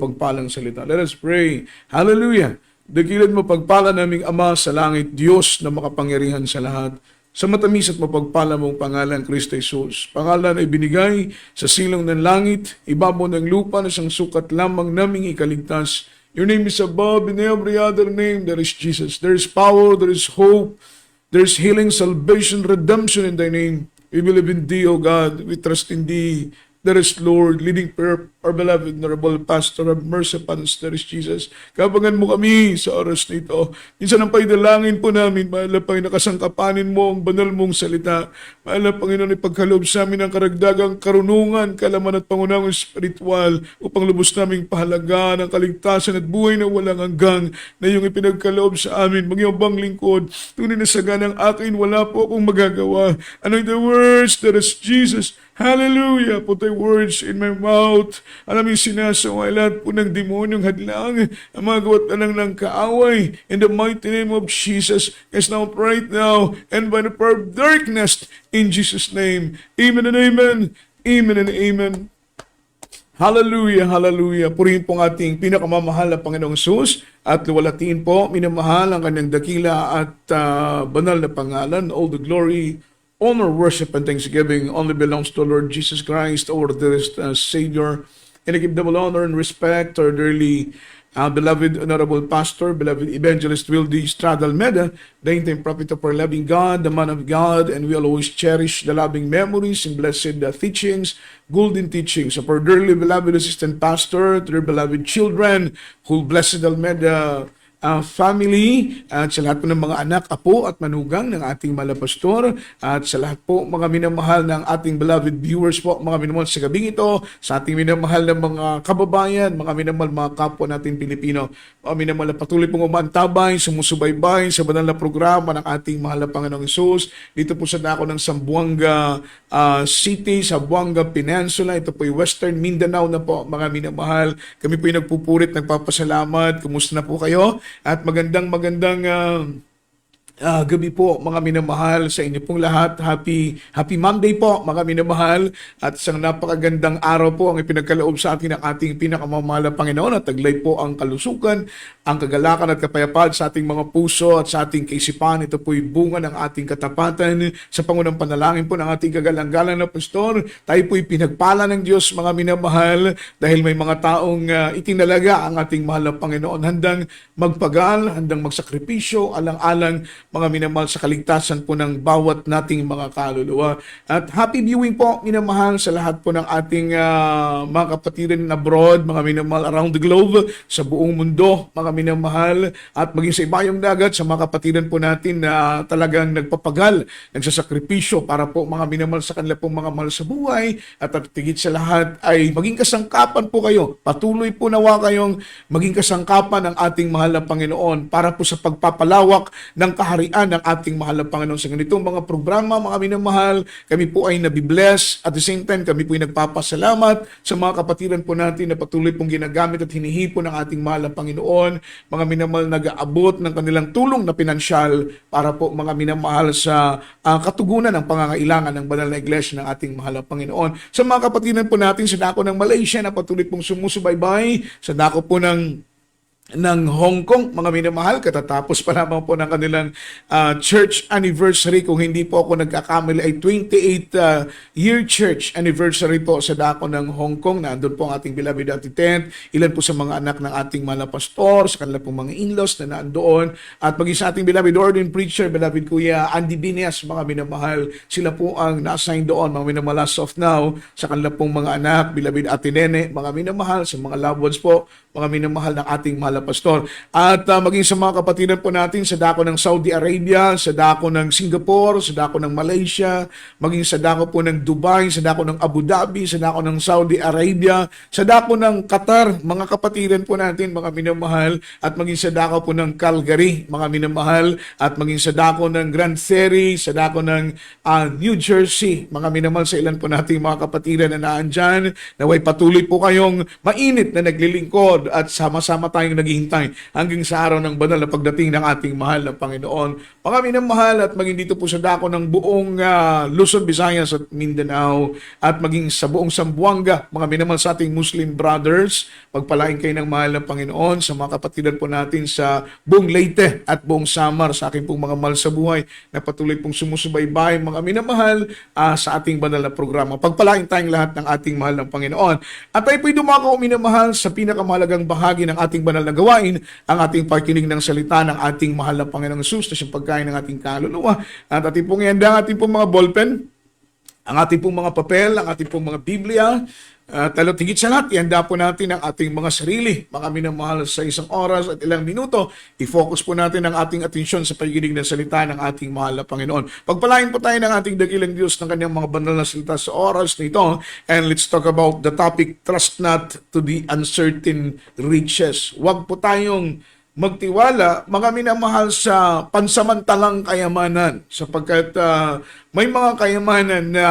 pagpalang salita. Let us pray. Hallelujah. Dakilan mo pagpala naming Ama sa langit, Diyos na makapangyarihan sa lahat. Sa matamis at mapagpala mong pangalan, Kristo Jesus. Pangalan ay binigay sa silong ng langit, ibabaw ng lupa na siyang sukat lamang naming ikaligtas. Your name is above in every other name. There is Jesus. There is power, there is hope, there is healing, salvation, redemption in thy name. We believe in thee, O God. We trust in thee. There is Lord, leading prayer, our beloved, honorable pastor, have mercy upon us, there is Jesus. Kabangan mo kami sa oras nito. Minsan ang paidalangin po namin, mahal na Panginoon, nakasangkapanin mo ang banal mong salita. Mahal na Panginoon, ipagkaloob sa amin ang karagdagang karunungan, kalaman at pangunahing spiritual upang lubos naming pahalagaan ang kaligtasan at buhay na walang hanggang na iyong ipinagkaloob sa amin. Magyong bang lingkod, tunay na saga ng akin, wala po akong magagawa. Anoint the words, there is Jesus. Hallelujah! Put thy words in my mouth. Alam yung sinasaway lahat po ng demonyong hadlang, ang mga gawat na lang ng kaaway. In the mighty name of Jesus, is now, right now, and by the power of darkness, in Jesus' name. Amen and amen. Amen and amen. Hallelujah, hallelujah. Purihin po ang ating pinakamamahal na Panginoong Jesus at luwalatiin po, minamahal ang kanyang dakila at banal na pangalan. All the glory, honor, worship, and thanksgiving only belongs to Lord Jesus Christ, our dearest Savior. And I give double honor and respect to our dearly beloved Honorable Pastor, beloved Evangelist Wildy Estrada Almeda, the interim prophet of our loving God, the man of God, and we always cherish the loving memories and blessed teachings, golden teachings of our dearly beloved Assistant Pastor, to their beloved children, who Blessed Almeda family, at sa lahat po ng mga anak, apo at manugang ng ating malapastor, at sa lahat po mga minamahal ng ating beloved viewers po, mga minamahal sa gabing ito, sa ating minamahal ng mga kababayan, mga minamahal mga kapwa natin Pilipino, mga minamahal na patuloy pong umaantabay, sumusubaybay sa banal na programa ng ating mahal na Panginoong Hesus, dito po sa dako ng Zamboanga City, sa Buanga Peninsula, ito po ay Western Mindanao na po, mga minamahal. Kami po ay nagpupurit, nagpapasalamat, kumusta na po kayo? At magandang gabi po mga minamahal sa inyo pong lahat. Happy Monday po mga minamahal. At isang napakagandang araw po ang ipinagkaloob sa atin ng ating pinakamamahal na Panginoon at taglay po ang kalusugan, ang kagalakan at kapayapaan sa ating mga puso at sa ating kaisipan. Ito po'y bunga ng ating katapatan sa pangunang panalangin po ng ating kagalang-galang na pastor. Tayo po'y pinagpala ng Diyos mga minamahal dahil may mga taong itinalaga ang ating mahal na Panginoon. Handang magpagal, handang magsakripisyo, alang-alang mga minamahal sa kaligtasan po ng bawat nating mga kaluluwa. At happy viewing po, minamahal sa lahat po ng ating mga kapatiran abroad, mga minamahal around the globe, sa buong mundo, mga minamahal, at maging sa ibayong dagat, sa mga kapatiran po natin na talagang nagpapagal, nagsasakripisyo para po mga minamahal sa kanila pong mga mahal sa buhay, at tigit sa lahat ay maging kasangkapan po kayo. Patuloy po nawa kayong maging kasangkapan ng ating mahal na Panginoon para po sa pagpapalawak ng kaharian ng ating mahal na Panginoon. Sa ganitong mga programa, mga minamahal, kami po ay nabibless. At the same time, kami po ay nagpapasalamat sa mga kapatiran po natin na patuloy pong ginagamit at hinihipon ng ating mahal na Panginoon. Mga minamahal nag-aabot ng kanilang tulong na pinansyal para po mga minamahal sa katugunan ng pangangailangan ng banal na iglesia ng ating mahal na Panginoon. Sa mga kapatiran po natin sa dako ng Malaysia na patuloy pong sumusubaybay, sa dako po ng Hong Kong, mga minamahal, katatapos pa naman po ng kanilang church anniversary. Kung hindi po ako nagkakamali ay 28 year church anniversary po sa dako ng Hong Kong. Nandun po ang ating beloved Auntie Tent, ilan po sa mga anak ng ating mga pastor, sa kanila pong mga in-laws na nandoon, at maging sa ating beloved ordained preacher, beloved Kuya Andy Binias, mga minamahal, sila po ang na-assign doon, mga minamahal as of now, sa kanila pong mga anak, beloved Ate Nene, mga minamahal, sa mga loved ones po, mga minamahal ng ating mahal na pastor. At maging sa mga kapatiran po natin sa dako ng Saudi Arabia, sa dako ng Singapore, sa dako ng Malaysia, maging sa dako po ng Dubai, sa dako ng Abu Dhabi, sa dako ng Saudi Arabia, sa dako ng Qatar, mga kapatiran po natin, mga minamahal, at maging sa dako po ng Calgary, mga minamahal, at maging sa dako ng Grand Ferry, sa dako ng New Jersey, mga minamahal, sa ilan po nating mga kapatiran na naandyan, naway patuloy po kayong mainit na naglilingkod at sama-sama tayong naghihintay hanggang sa araw ng banal na pagdating ng ating mahal na Panginoon. Mga minamahal, at maging dito po sa dako ng buong Luzon, Visayas at Mindanao at maging sa buong Zamboanga, mga minamahal sa ating Muslim brothers, pagpalain kayo ng mahal na Panginoon, sa mga kapatidan po natin sa buong Leyte at buong Samar, sa aking pong mga mahal sa buhay na patuloy pong sumusubaybay, mga minamahal, sa ating banal na programa. Pagpalain tayong lahat ng ating mahal ng Panginoon. At tayo po'y dumako, minamahal, sa pinakamahalagang bahagi ng ating banal na gawain, ang ating pakikinig ng salita ng ating mahal na Panginoong Hesus na siyang pagkain ng ating kaluluwa. At ating pong ihanda ang ating pong mga ballpen, ang ating pong mga papel, ang ating pong mga Biblia, talot higit sa lahat, ihanda po natin ang ating mga sarili, mga minamahal, sa isang oras at ilang minuto. I-focus po natin ang ating atensyon sa pakikinig ng salita ng ating mahal na Panginoon. Pagpalain po tayo ng ating dakilang Diyos ng kanyang mga banal na salita sa oras na ito. And let's talk about the topic, trust not to the uncertain riches. Huwag po tayong magtiwala, mga minamahal, sa pansamantalang kayamanan, sapagkat may mga kayamanan na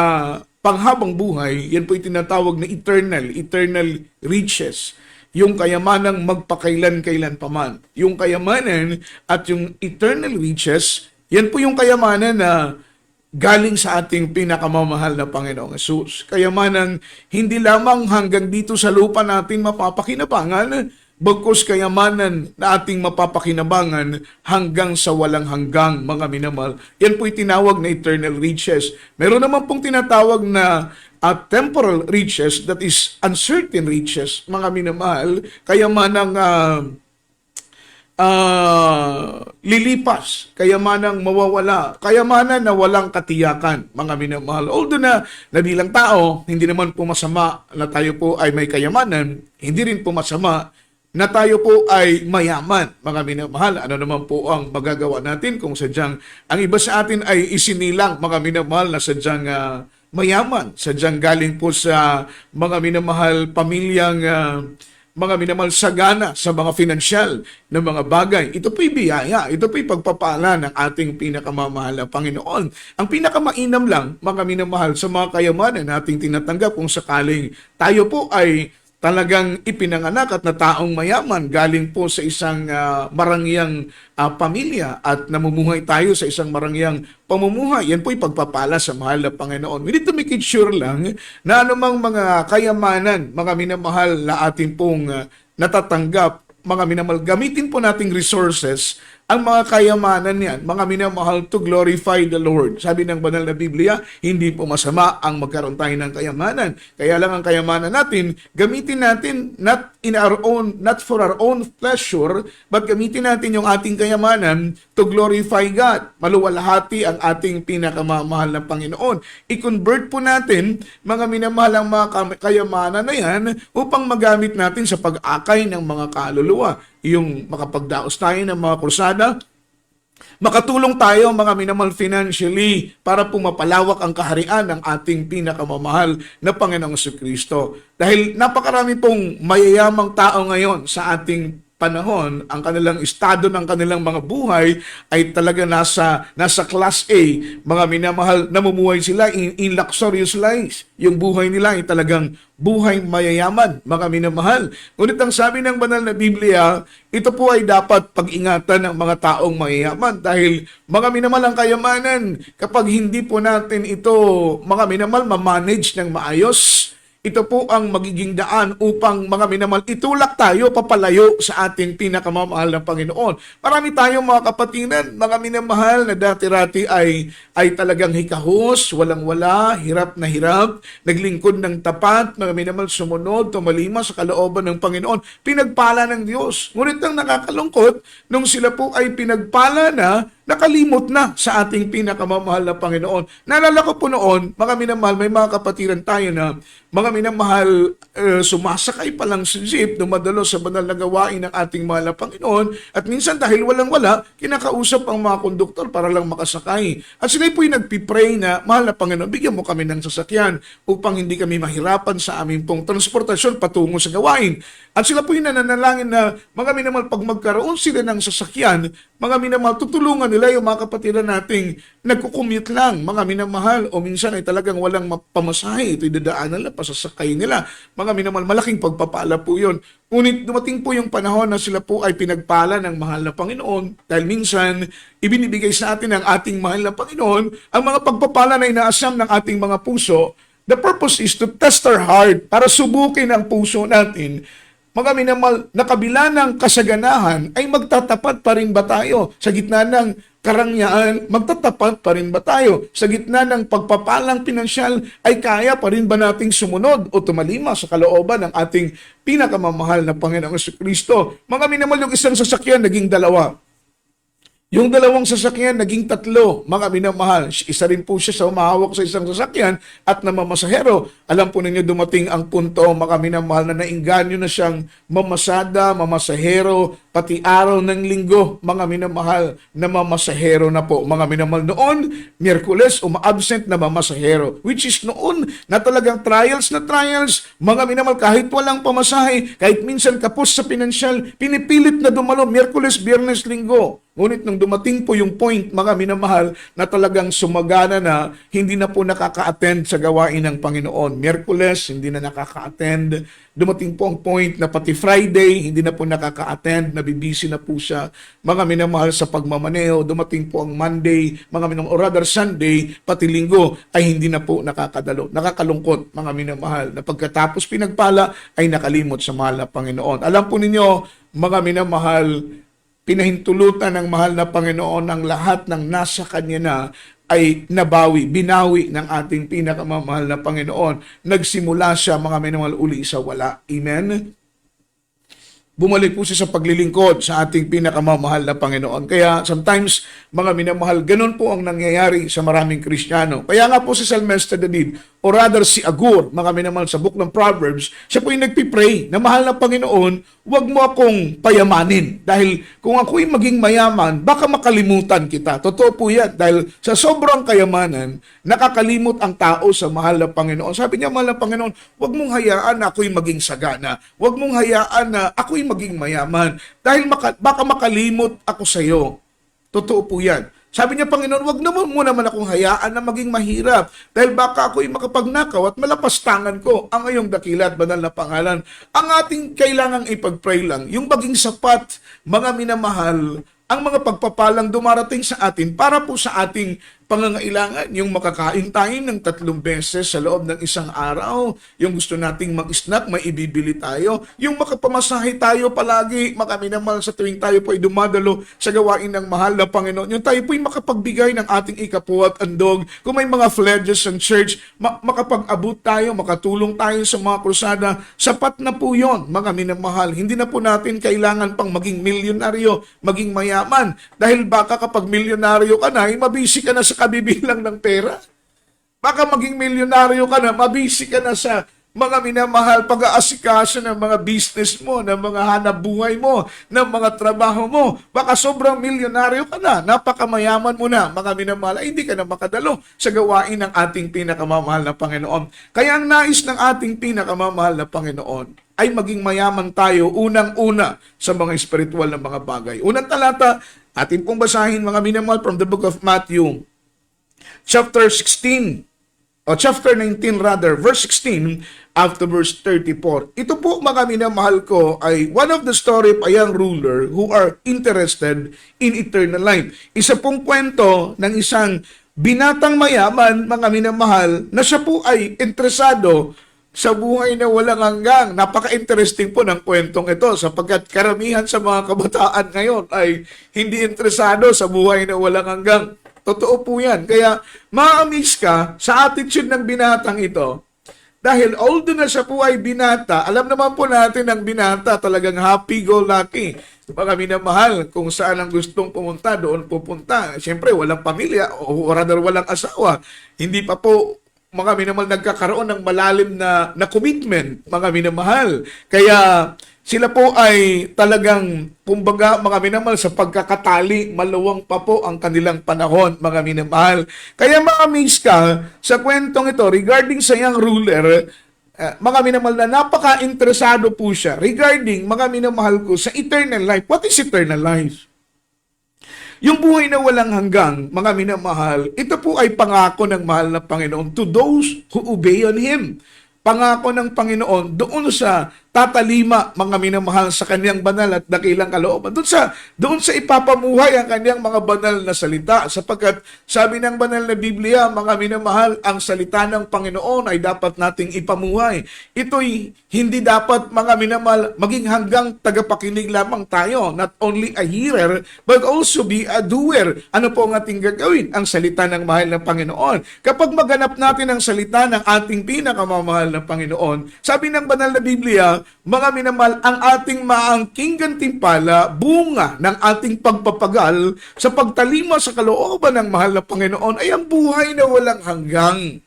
panghabang buhay, yan po tinatawag na eternal riches. Yung kayamanang magpakailan-kailan paman. Yung kayamanan at yung eternal riches, yan po yung kayamanan na galing sa ating pinakamamahal na Panginoong Hesus. Kayamanang hindi lamang hanggang dito sa lupa natin mapapakinabangan, bagkus kayamanan na ating mapapakinabangan hanggang sa walang hanggang, mga minamahal. Yan po'y tinawag na eternal riches. Meron naman pong tinatawag na temporal riches, that is uncertain riches, mga minamahal. Kayamanang lilipas, kayamanang mawawala, kayamanan na walang katiyakan, mga minamahal. Although na bilang tao, hindi naman po masama na tayo po ay may kayamanan, hindi rin po masama na tayo po ay mayaman, mga minamahal. Ano naman po ang magagawa natin kung sadyang ang iba sa atin ay isinilang, mga minamahal, na sadyang mayaman, sadyang galing po sa mga minamahal pamilyang mga minamahal sagana sa mga finansyal na mga bagay. Ito po'y biyaya, ito po'y pagpapala ng ating pinakamamahal na Panginoon. Ang pinakamainam lang, mga minamahal, sa mga kayamanan nating tinatanggap kung sakaling tayo po ay talagang ipinanganak at na taong mayaman, galing po sa isang marangyang pamilya at namumuhay tayo sa isang marangyang pamumuhay. Yan po'y pagpapala sa mahal na Panginoon. We need to make it sure lang na anumang mga kayamanan, mga minamahal, na ating pong natatanggap, mga minamahal, gamitin po nating resources ang mga kayamanan niyan, mga minamahal, to glorify the Lord. Sabi ng banal na Biblia, hindi po masama ang magkaroon tayo ng kayamanan. Kaya lang ang kayamanan natin, gamitin natin not for our own pleasure, but gamitin natin yung ating kayamanan to glorify God. Maluwalhati ang ating pinakamamahal na Panginoon. I-convert po natin, mga minamahal, ang mga kayamanan na yan upang magamit natin sa pag-akay ng mga kaluluwa. Yung makapagdaos tayo ng mga krusada, makatulong tayo, mga minamahal, financially para pumapalawak ang kaharian ng ating pinakamamahal na Panginoong Jesucristo. Dahil napakarami pong mayayamang tao ngayon sa ating panahon, ang kanilang estado ng kanilang mga buhay ay talaga nasa class A. Mga minamahal, namumuhay sila in luxurious lives. Yung buhay nila ay talagang buhay mayayaman, mga minamahal. Ngunit ang sabi ng banal na Biblia, ito po ay dapat pag-ingatan ng mga taong mayayaman dahil, mga minamahal, ang kayamanan, kapag hindi po natin ito, mga minamahal, ma-manage ng maayos, ito po ang magiging daan upang, mga minamahal, itulak tayo papalayo sa ating pinakamamahal na Panginoon. Marami tayong mga kapatiran, mga minamahal, na dati-rati ay talagang hikahos, walang-wala, hirap na hirap, naglingkod ng tapat, mga minamahal, sumunod, tumalima sa kalooban ng Panginoon, pinagpala ng Diyos. Ngunit ang nakakalungkot, nung sila po ay pinagpala na, nakalimot na sa ating pinakamamahal na Panginoon. Naalala ko po noon, mga minamahal, may mga kapatiran tayo na, mga minamahal, sumasakay pa lang sa jeep, dumadalo sa banal na gawain ng ating mahal na Panginoon, at minsan dahil walang-wala, kinakausap ang mga konduktor para lang makasakay. At sila po'y nagpipray na, mahal na Panginoon, bigyan mo kami ng sasakyan upang hindi kami mahirapan sa aming pong transportasyon patungo sa gawain. At sila po'y nananalangin na, mga minamahal, pag magkaroon sila ng sasakyan, mga minamahal, tutulungan nila nila yung mga kapatiran nating nagkukumute lang, mga minamahal, o minsan ay talagang walang pamasahe, ito'y dadaanan lang, pasasakay nila. Mga minamahal, malaking pagpapala po yun. Ngunit dumating po yung panahon na sila po ay pinagpala ng mahal na Panginoon dahil minsan ibinibigay sa atin ng ating mahal na Panginoon ang mga pagpapala na inaasam ng ating mga puso. The purpose is to test our heart para subukin ang puso natin. Mga minamahal, na kabila ng kasaganahan ay magtatapat pa rin ba tayo? Sa gitna ng karangyaan, magtatapat pa rin ba tayo? Sa gitna ng pagpapalang pinansyal, ay kaya pa rin ba nating sumunod o tumalima sa kalooban ng ating pinakamamahal na Panginoong Jesucristo? Mga minamahal, yung isang sasakyan naging dalawa. Yung dalawang sasakyan, naging tatlo, mga minamahal. Isa rin po siya sa umahawak sa isang sasakyan at namamasahero. Alam po ninyo, dumating ang punto, mga minamahal, na nainganyo na siyang mamasada, mamasahero, pati araw ng linggo, mga minamahal, na mamasahero na po. Mga minamahal, noon, Miyerkules, uma-absent na mamasahero. Which is noon, na talagang trials, mga minamahal, kahit walang pamasahe, kahit minsan kapos sa pinansyal, pinipilit na dumalo, Miyerkules, Biyernes, Linggo. Ngunit nung dumating po yung point, mga minamahal, na talagang sumagana na, hindi na po nakaka-attend sa gawain ng Panginoon. Miyerkules, hindi na nakaka-attend. Dumating po ang point na pati Friday, hindi na po nakaka-attend, nabibisi na po siya. Mga minamahal, sa pagmamaneo, dumating po ang Monday, mga minamahal, or rather Sunday, pati Linggo, ay hindi na po nakakadalo. Nakakalungkot, mga minamahal, na pagkatapos pinagpala, ay nakalimot sa mahal na Panginoon. Alam po ninyo, mga minamahal, pinahintulutan ng mahal na Panginoon ang lahat ng nasa Kanya na ay binawi ng ating pinakamamahal na Panginoon. Nagsimula siya, mga minamahal, uli sa wala. Amen? Bumalik po siya sa paglilingkod sa ating pinakamamahal na Panginoon. Kaya sometimes, mga minamahal, ganun po ang nangyayari sa maraming Kristiyano. Kaya nga po si Salmista David, o rather si Agur, mga minamahal, sa book ng Proverbs, siya po yung nagpipray na mahal na Panginoon, huwag mo akong payamanin. Dahil kung ako'y maging mayaman, baka makalimutan kita. Totoo po yan. Dahil sa sobrang kayamanan, nakakalimot ang tao sa mahal na Panginoon. Sabi niya, mahal na Panginoon, huwag mong hayaan na ako'y maging sagana. Huwag mong hayaan na ako'y maging mayaman. Dahil baka makalimot ako sa iyo. Totoo po yan. Sabi niya, Panginoon, wag naman mo naman akong hayaan na maging mahirap dahil baka ako'y makapagnakaw at malapastangan ko ang iyong dakila at banal na pangalan. Ang ating kailangang ipag-pray lang, yung maging sapat, mga minamahal, ang mga pagpapalang dumarating sa atin para po sa ating pangangailangan, yung makakain tayo ng 3 beses sa loob ng isang araw, yung gusto nating mag-snack, may ibibili tayo, yung makapamasahe tayo palagi, minamahal, sa tuwing tayo po ay dumadalo sa gawain ng mahal na Panginoon, yung tayo po ay makapagbigay ng ating ikapuwat andog, kung may mga pledges ng church, makapag-abot tayo, makatulong tayo sa mga krusada, sapat na po yun, mga minamahal. Hindi na po natin kailangan pang maging milyonaryo, maging mayaman, dahil baka kapag milyonaryo ka na, ay mabisi ka na sa kabibilang ng pera. Baka maging milyonaryo ka na, mabisi ka na sa mga minamahal, pag-aasikaso ng mga business mo, ng mga hanap buhay mo, ng mga trabaho mo. Baka sobrang milyonaryo ka na, napakamayaman mo na, mga minamahal, ay hindi ka na makadalo sa gawain ng ating pinakamamahal na Panginoon. Kaya ang nais ng ating pinakamamahal na Panginoon ay maging mayaman tayo unang-una sa mga espiritual na mga bagay. Unang talata, ating pong basahin, mga minamahal, from the book of Matthew, chapter 19 verse 16 after verse 34. Ito po, mga minamahal ko, ay one of the story of a young ruler who are interested in eternal life. Isa pong kwento ng isang binatang mayaman, mga minamahal, na siya po ay interesado sa buhay na walang hanggang. Napaka-interesting po ng kwentong ito sapagkat karamihan sa mga kabataan ngayon ay hindi interesado sa buhay na walang hanggang. Totoo po yan. Kaya ma-amaze ka sa attitude ng binatang ito. Dahil although na siya po ay binata, alam naman po natin ang binata talagang happy-go-lucky. Mga minamahal, kung saan ang gustong pumunta, doon pupunta. Siyempre, walang pamilya o rather walang asawa. Hindi pa po mga minamahal nagkakaroon ng malalim na commitment, mga minamahal. Kaya sila po ay talagang, kumbaga, mga minamahal, sa pagkakatali, maluwang pa po ang kanilang panahon, mga minamahal. Kaya ma-amaze ka sa kwentong ito regarding sa young ruler, mga minamahal, na napaka-interesado po siya regarding, mga minamahal ko, sa eternal life. What is eternal life? Yung buhay na walang hanggang, mga minamahal, ito po ay pangako ng mahal na Panginoon to those who obey on Him. Pangako ng Panginoon doon sa tatalima, mga minamahal, sa kanyang banal at dakilang kalooban. Doon sa ipapamuhay ang kanyang mga banal na salita. Sapagkat sabi ng banal na Biblia, mga minamahal, ang salita ng Panginoon ay dapat nating ipamuhay. Ito'y hindi dapat, mga minamahal, maging hanggang tagapakinig lamang tayo. Not only a hearer, but also be a doer. Ano po ang ating gagawin? Ang salita ng mahal na Panginoon. Kapag maganap natin ang salita ng ating pinakamamahal na Panginoon, sabi ng banal na Biblia, mga minamahal, ang ating maangking gantimpala, bunga ng ating pagpapagal sa pagtalima sa kalooban ng mahal na Panginoon ay ang buhay na walang hanggang.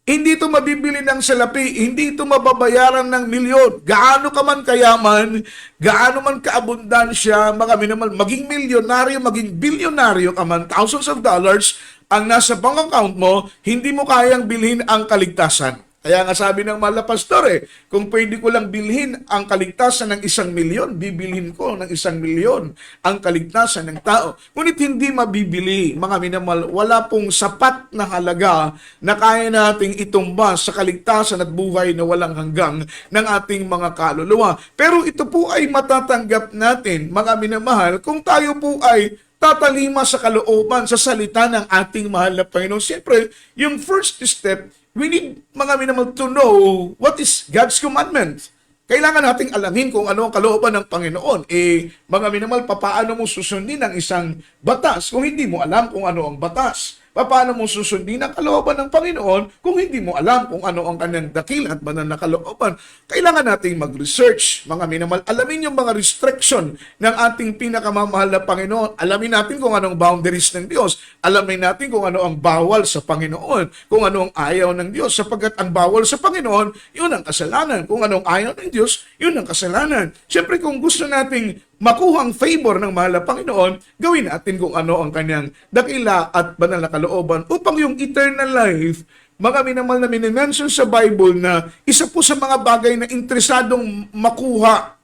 Hindi ito mabibili ng salapi, hindi ito mababayaran ng milyon. Gaano ka man kayaman, gaano man kaabundansya, mga minamahal, maging milyonaryo, maging bilyonaryo ka man, thousands of dollars ang nasa bank account mo, hindi mo kayang bilhin ang kaligtasan. Kaya nga sabi ng mahal na pastor, kung pwede ko lang bilhin ang kaligtasan ng 1,000,000, bibilhin ko ng 1,000,000 ang kaligtasan ng tao. Ngunit hindi mabibili, mga minamahal, wala pong sapat na halaga na kaya nating itumba sa kaligtasan at buhay na walang hanggang ng ating mga kaluluwa. Pero ito po ay matatanggap natin, mga minamahal, kung tayo po ay tatalima sa kalooban, sa salita ng ating mahal na Panginoon. Siyempre, yung first step, we need, mga minamahal, to know what is God's commandment. Kailangan nating alamin kung ano ang kalooban ng Panginoon. Mga minamahal, paano mo susundin ang isang batas kung hindi mo alam kung ano ang batas? Paano mo susundin ang kalooban ng Panginoon kung hindi mo alam kung ano ang kanyang dakila at banal na kalooban? Kailangan nating mag-research, mga minamahal. Alamin yung mga restriction ng ating pinakamamahal na Panginoon. Alamin natin kung anong boundaries ng Diyos. Alamin natin kung ano ang bawal sa Panginoon, kung ano ang ayaw ng Diyos. Sapagkat ang bawal sa Panginoon, yun ang kasalanan. Kung anong ayaw ng Diyos, yun ang kasalanan. Siyempre, kung gusto nating makuhang favor ng mahal na Panginoon, gawin natin kung ano ang kanyang dakila at banal na kalooban upang yung eternal life, mga minamahal, na minimension sa Bible na isa po sa mga bagay na interesadong makuha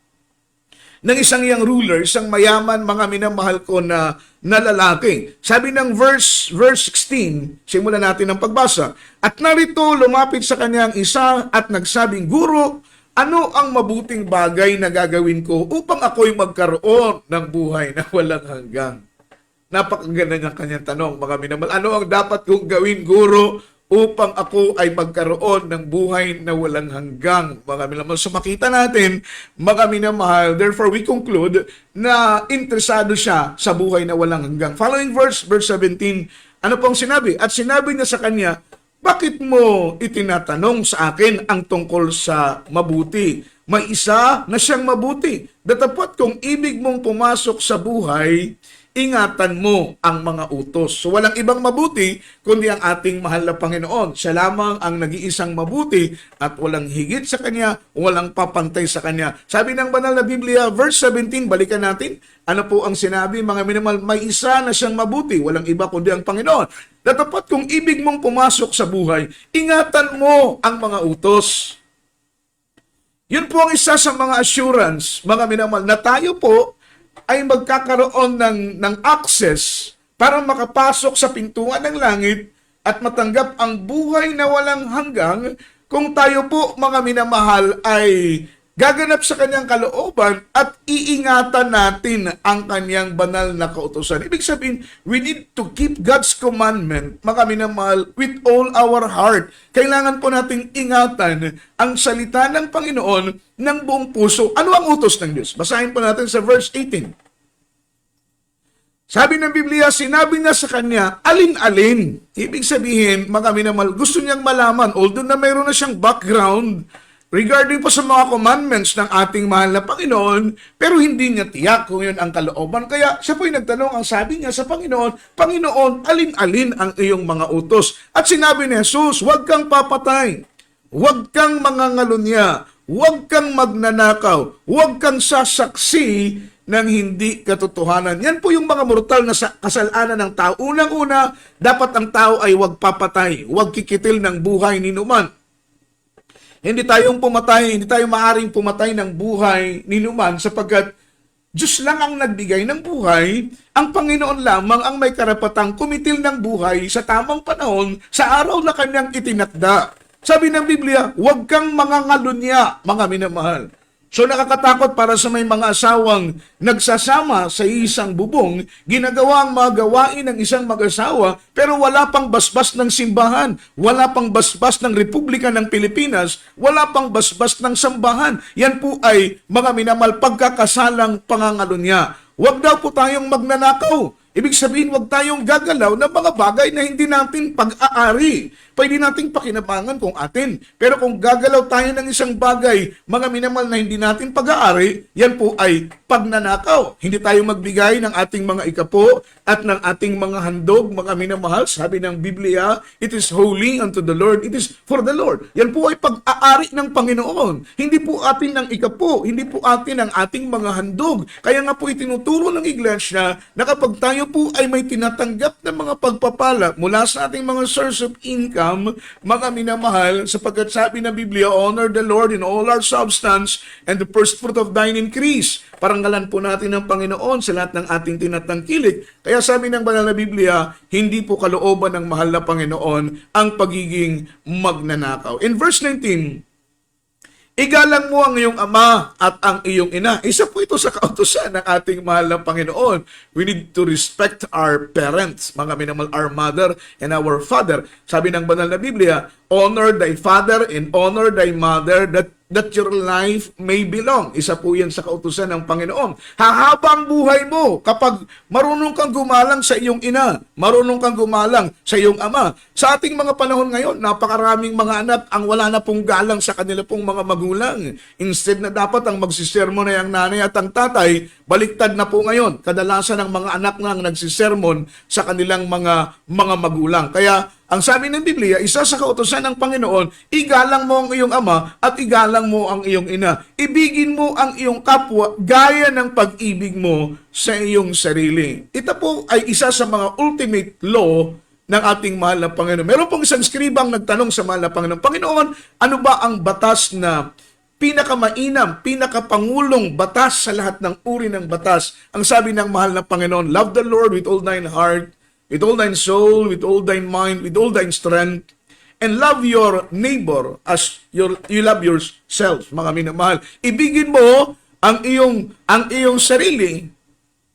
ng isang young ruler, isang mayaman, mga minamahal ko na lalaki. Sabi ng verse 16, simulan natin ang pagbasa. At narito lumapit sa kanyang isa at nagsabing, Guro, ano ang mabuting bagay na gagawin ko upang ako'y magkaroon ng buhay na walang hanggang? Napakaganda ng kanyang tanong, mga minamahal. Ano ang dapat kong gawin, Guro, upang ako ay magkaroon ng buhay na walang hanggang? Mga minamahal, so makita natin, mga minamahal, therefore we conclude na interesado siya sa buhay na walang hanggang. Following verse 17, ano pong sinabi? At sinabi niya sa kanya, bakit mo itinatanong sa akin ang tungkol sa mabuti? May isa na siyang mabuti. Datapot kung ibig mong pumasok sa buhay, ingatan mo ang mga utos. So walang ibang mabuti kundi ang ating mahal na Panginoon. Siya lamang ang nag-iisang mabuti at walang higit sa Kanya, walang papantay sa Kanya. Sabi ng banal na Biblia, verse 17, balikan natin. Ano po ang sinabi, mga minamahal? May isa na siyang mabuti, walang iba kundi ang Panginoon. Dapat kung ibig mong pumasok sa buhay, ingatan mo ang mga utos. Yun po ang isa sa mga assurance, mga minamahal, na tayo po ay magkakaroon ng access para makapasok sa pintuan ng langit at matanggap ang buhay na walang hanggang kung tayo po, mga minamahal, ay gaganap sa kanyang kalooban at iingatan natin ang kanyang banal na kautusan. Ibig sabihin, we need to keep God's commandment, mga minamahal, with all our heart. Kailangan po nating ingatan ang salita ng Panginoon ng buong puso. Ano ang utos ng Diyos? Basahin po natin sa verse 18. Sabi ng Biblia, sinabi niya sa kanya, alin-alin. Ibig sabihin, mga minamahal, gusto niyang malaman, although na mayroon na siyang background regarding po sa mga commandments ng ating mahal na Panginoon, pero hindi niya tiyak kung yun ang kalooban. Kaya siya po'y nagtanong, ang sabi niya sa Panginoon, Panginoon, alin-alin ang iyong mga utos? At sinabi ni Jesus, huwag kang papatay, huwag kang mangangalunya, huwag kang magnanakaw, huwag kang sasaksi ng hindi katotohanan. Yan po yung mga mortal na kasalanan ng tao. Unang-una, dapat ang tao ay huwag papatay, huwag kikitil ng buhay ni numan. Hindi tayo maaring pumatay ng buhay ni numan sapagkat Diyos lang ang nagbigay ng buhay, ang Panginoon lamang ang may karapatang kumitil ng buhay sa tamang panahon sa araw na kanyang itinakda. Sabi ng Biblia, huwag kang mangangalunya, mga minamahal. So nakakatakot para sa may mga asawang nagsasama sa isang bubong, ginagawa ang mga gawain ng isang mag-asawa, pero wala pang basbas ng simbahan, wala pang basbas ng Republika ng Pilipinas, wala pang basbas ng sambahan. Yan po ay mga minamal pagkakasalang pangangalunya. Huwag daw po tayong magnanakaw. Ibig sabihin, huwag tayong gagalaw ng mga bagay na hindi natin pag-aari. Pwede nating pakinabangan kung atin. Pero kung gagalaw tayo ng isang bagay, mga minamal na hindi natin pag-aari, yan po ay pagnanakaw. Hindi tayo magbigay ng ating mga ikapo at ng ating mga handog, mga minamahal. Sabi ng Biblia, it is holy unto the Lord, it is for the Lord. Yan po ay pag-aari ng Panginoon. Hindi po atin ng ikapo, hindi po atin ang ating mga handog. Kaya nga po itinuturo ng Iglesia na kapag tayo po ay may tinatanggap na mga pagpapala mula sa ating mga source of income, mga minamahal, sapagkat sabi ng Biblia, honor the Lord in all our substance and the first fruit of thine increase. Parangalan po natin ng Panginoon sa lahat ng ating tinatangkilik. Kaya sabi ng banal na Biblia, hindi po kalooban ng mahal na Panginoon ang pagiging magnanakaw. In verse 19, igalang mo ang iyong ama at ang iyong ina. Isa po ito sa kautusan ng ating mahal na Panginoon. We need to respect our parents, mga minamal, our mother and our father. Sabi ng banal na Biblia, honor thy father and honor thy mother that your life may belong. Isa po yan sa kautusan ng Panginoon. Hahaba ang buhay mo kapag marunong kang gumalang sa iyong ina, marunong kang gumalang sa iyong ama. Sa ating mga panahon ngayon, napakaraming mga anak ang wala na pong galang sa kanila pong mga magulang. Instead na dapat ang magsisermon ay ang nanay at ang tatay, baliktad na po ngayon. Kadalasan ng mga anak na ang nagsisermon sa kanilang mga magulang. Kaya ang sabi ng Biblia, isa sa kautusan ng Panginoon, igalang mo ang iyong ama at igalang mo ang iyong ina. Ibigin mo ang iyong kapwa gaya ng pag-ibig mo sa iyong sarili. Ito po ay isa sa mga ultimate law ng ating mahal na Panginoon. Meron pong isang skribang nagtanong sa mahal na Panginoon, Panginoon, ano ba ang batas na pinakamainam, pinakapangulong batas sa lahat ng uri ng batas? Ang sabi ng mahal na Panginoon, love the Lord with all thine heart, with all thine soul, with all thine mind, with all thine strength, and love your neighbor as you love yourself, mga minamahal. Ibigin mo ang iyong sarili,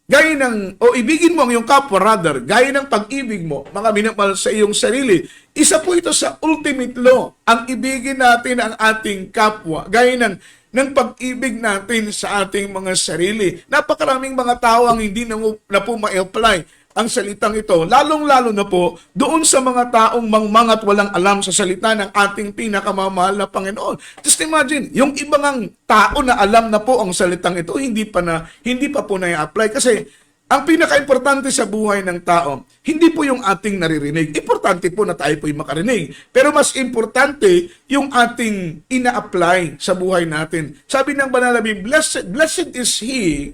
gaya ng, o ibigin mo ang iyong kapwa, rather, gaya ng pag-ibig mo, mga minamahal, sa iyong sarili. Isa po ito sa ultimate law, ang ibigin natin ang ating kapwa, gaya ng pag-ibig natin sa ating mga sarili. Napakaraming mga tao ang hindi na po ma-apply ang salitang ito, lalong-lalo na po doon sa mga taong mangmangat walang alam sa salita ng ating pinakamamahal na Panginoon. Just imagine, yung ibang tao na alam na po ang salitang ito, hindi pa po na-apply. Kasi ang pinaka-importante sa buhay ng tao, hindi po yung ating naririnig. Importante po na tayo po'y makarinig. Pero mas importante yung ating ina-apply sa buhay natin. Sabi ng banal na Biblia, blessed is he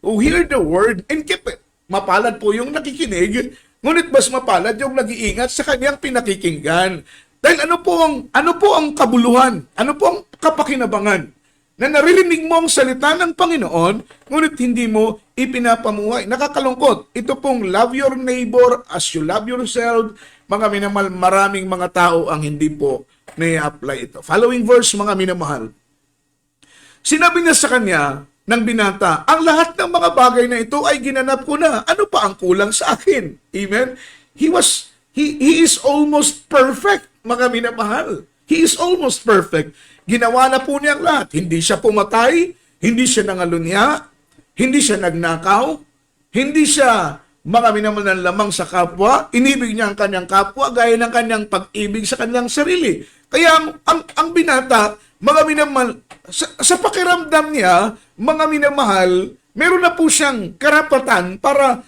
who hear the word and keep it. Mapalad po yung nakikinig, ngunit mas mapalad yung nag-iingat sa kanyang pinakikinggan. Dahil ano po ang kabuluhan? Ano po ang kapakinabangan? Na naririnig mo ang salita ng Panginoon, ngunit hindi mo ipinapamuhay. Nakakalungkot. Ito pong love your neighbor as you love yourself. Mga minamahal, maraming mga tao ang hindi po na-apply ito. Following verse, mga minamahal. Sinabi niya sa kanya ng binata, ang lahat ng mga bagay na ito ay ginanap ko na. Ano pa ang kulang sa akin? Amen? He is almost perfect, mga minamahal. He is almost perfect. Ginawa na po niya ang lahat. Hindi siya pumatay, hindi siya nangalunya, hindi siya nagnakaw, hindi siya mga minamahal ng lamang sa kapwa, inibig niya ang kanyang kapwa gaya ng kanyang pag-ibig sa kanyang sarili. Kaya ang binata, mga minamahal, sa pakiramdam niya, mga minamahal, meron na po siyang karapatan para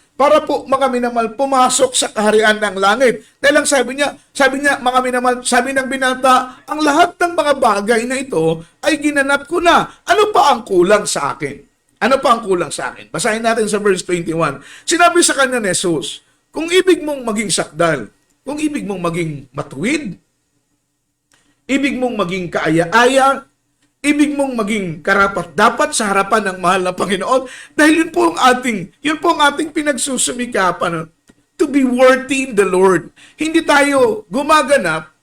po, mga minamahal, pumasok sa kaharian ng langit. Dahil lang sabi niya, mga minamahal, sabi ng binata, ang lahat ng mga bagay na ito ay ginanap ko na. Ano pa ang kulang sa akin? Ano pa ang kulang sa akin? Basahin natin sa verse 21. Sinabi sa kanya ni Jesus, kung ibig mong maging sakdal, kung ibig mong maging matuwid, ibig mong maging kaaya-aya, ibig mong maging karapat-dapat sa harapan ng mahal na Panginoon dahil yun po ang ating pinagsusumikapan, to be worthy in the Lord. Hindi tayo gumaganap,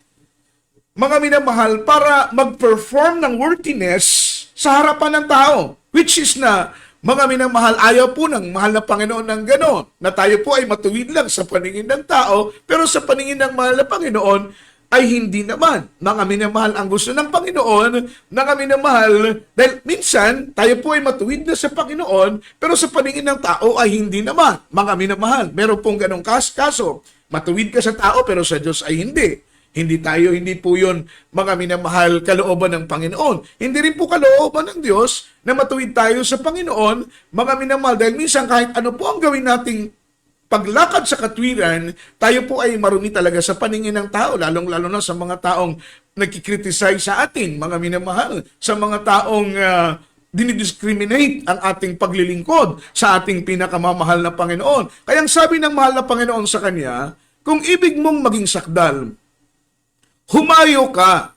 mga minamahal, para mag-perform ng worthiness sa harapan ng tao, which is na, mga minamahal, ayaw po ng mahal na Panginoon ng gano'n, na tayo po ay matuwid lang sa paningin ng tao, pero sa paningin ng mahal na Panginoon, ay hindi naman. Mga minamahal, ang gusto ng Panginoon, mga minamahal, dahil minsan, tayo po ay matuwid na sa Panginoon, pero sa paningin ng tao ay hindi naman. Mga minamahal, meron pong ganong kaso. Matuwid ka sa tao, pero sa Diyos ay hindi. Hindi po yun, mga minamahal, kalooban ng Panginoon. Hindi rin po kalooban ng Diyos na matuwid tayo sa Panginoon, mga minamahal, dahil minsan kahit ano po ang gawin nating paglakad sa katwiran, tayo po ay marumi talaga sa paningin ng tao, lalong-lalo na sa mga taong nagkikriticize sa atin, mga minamahal, sa mga taong dinidiscriminate ang ating paglilingkod sa ating pinakamamahal na Panginoon. Kaya ang sabi ng mahal na Panginoon sa kanya, kung ibig mong maging sakdal, humayo ka,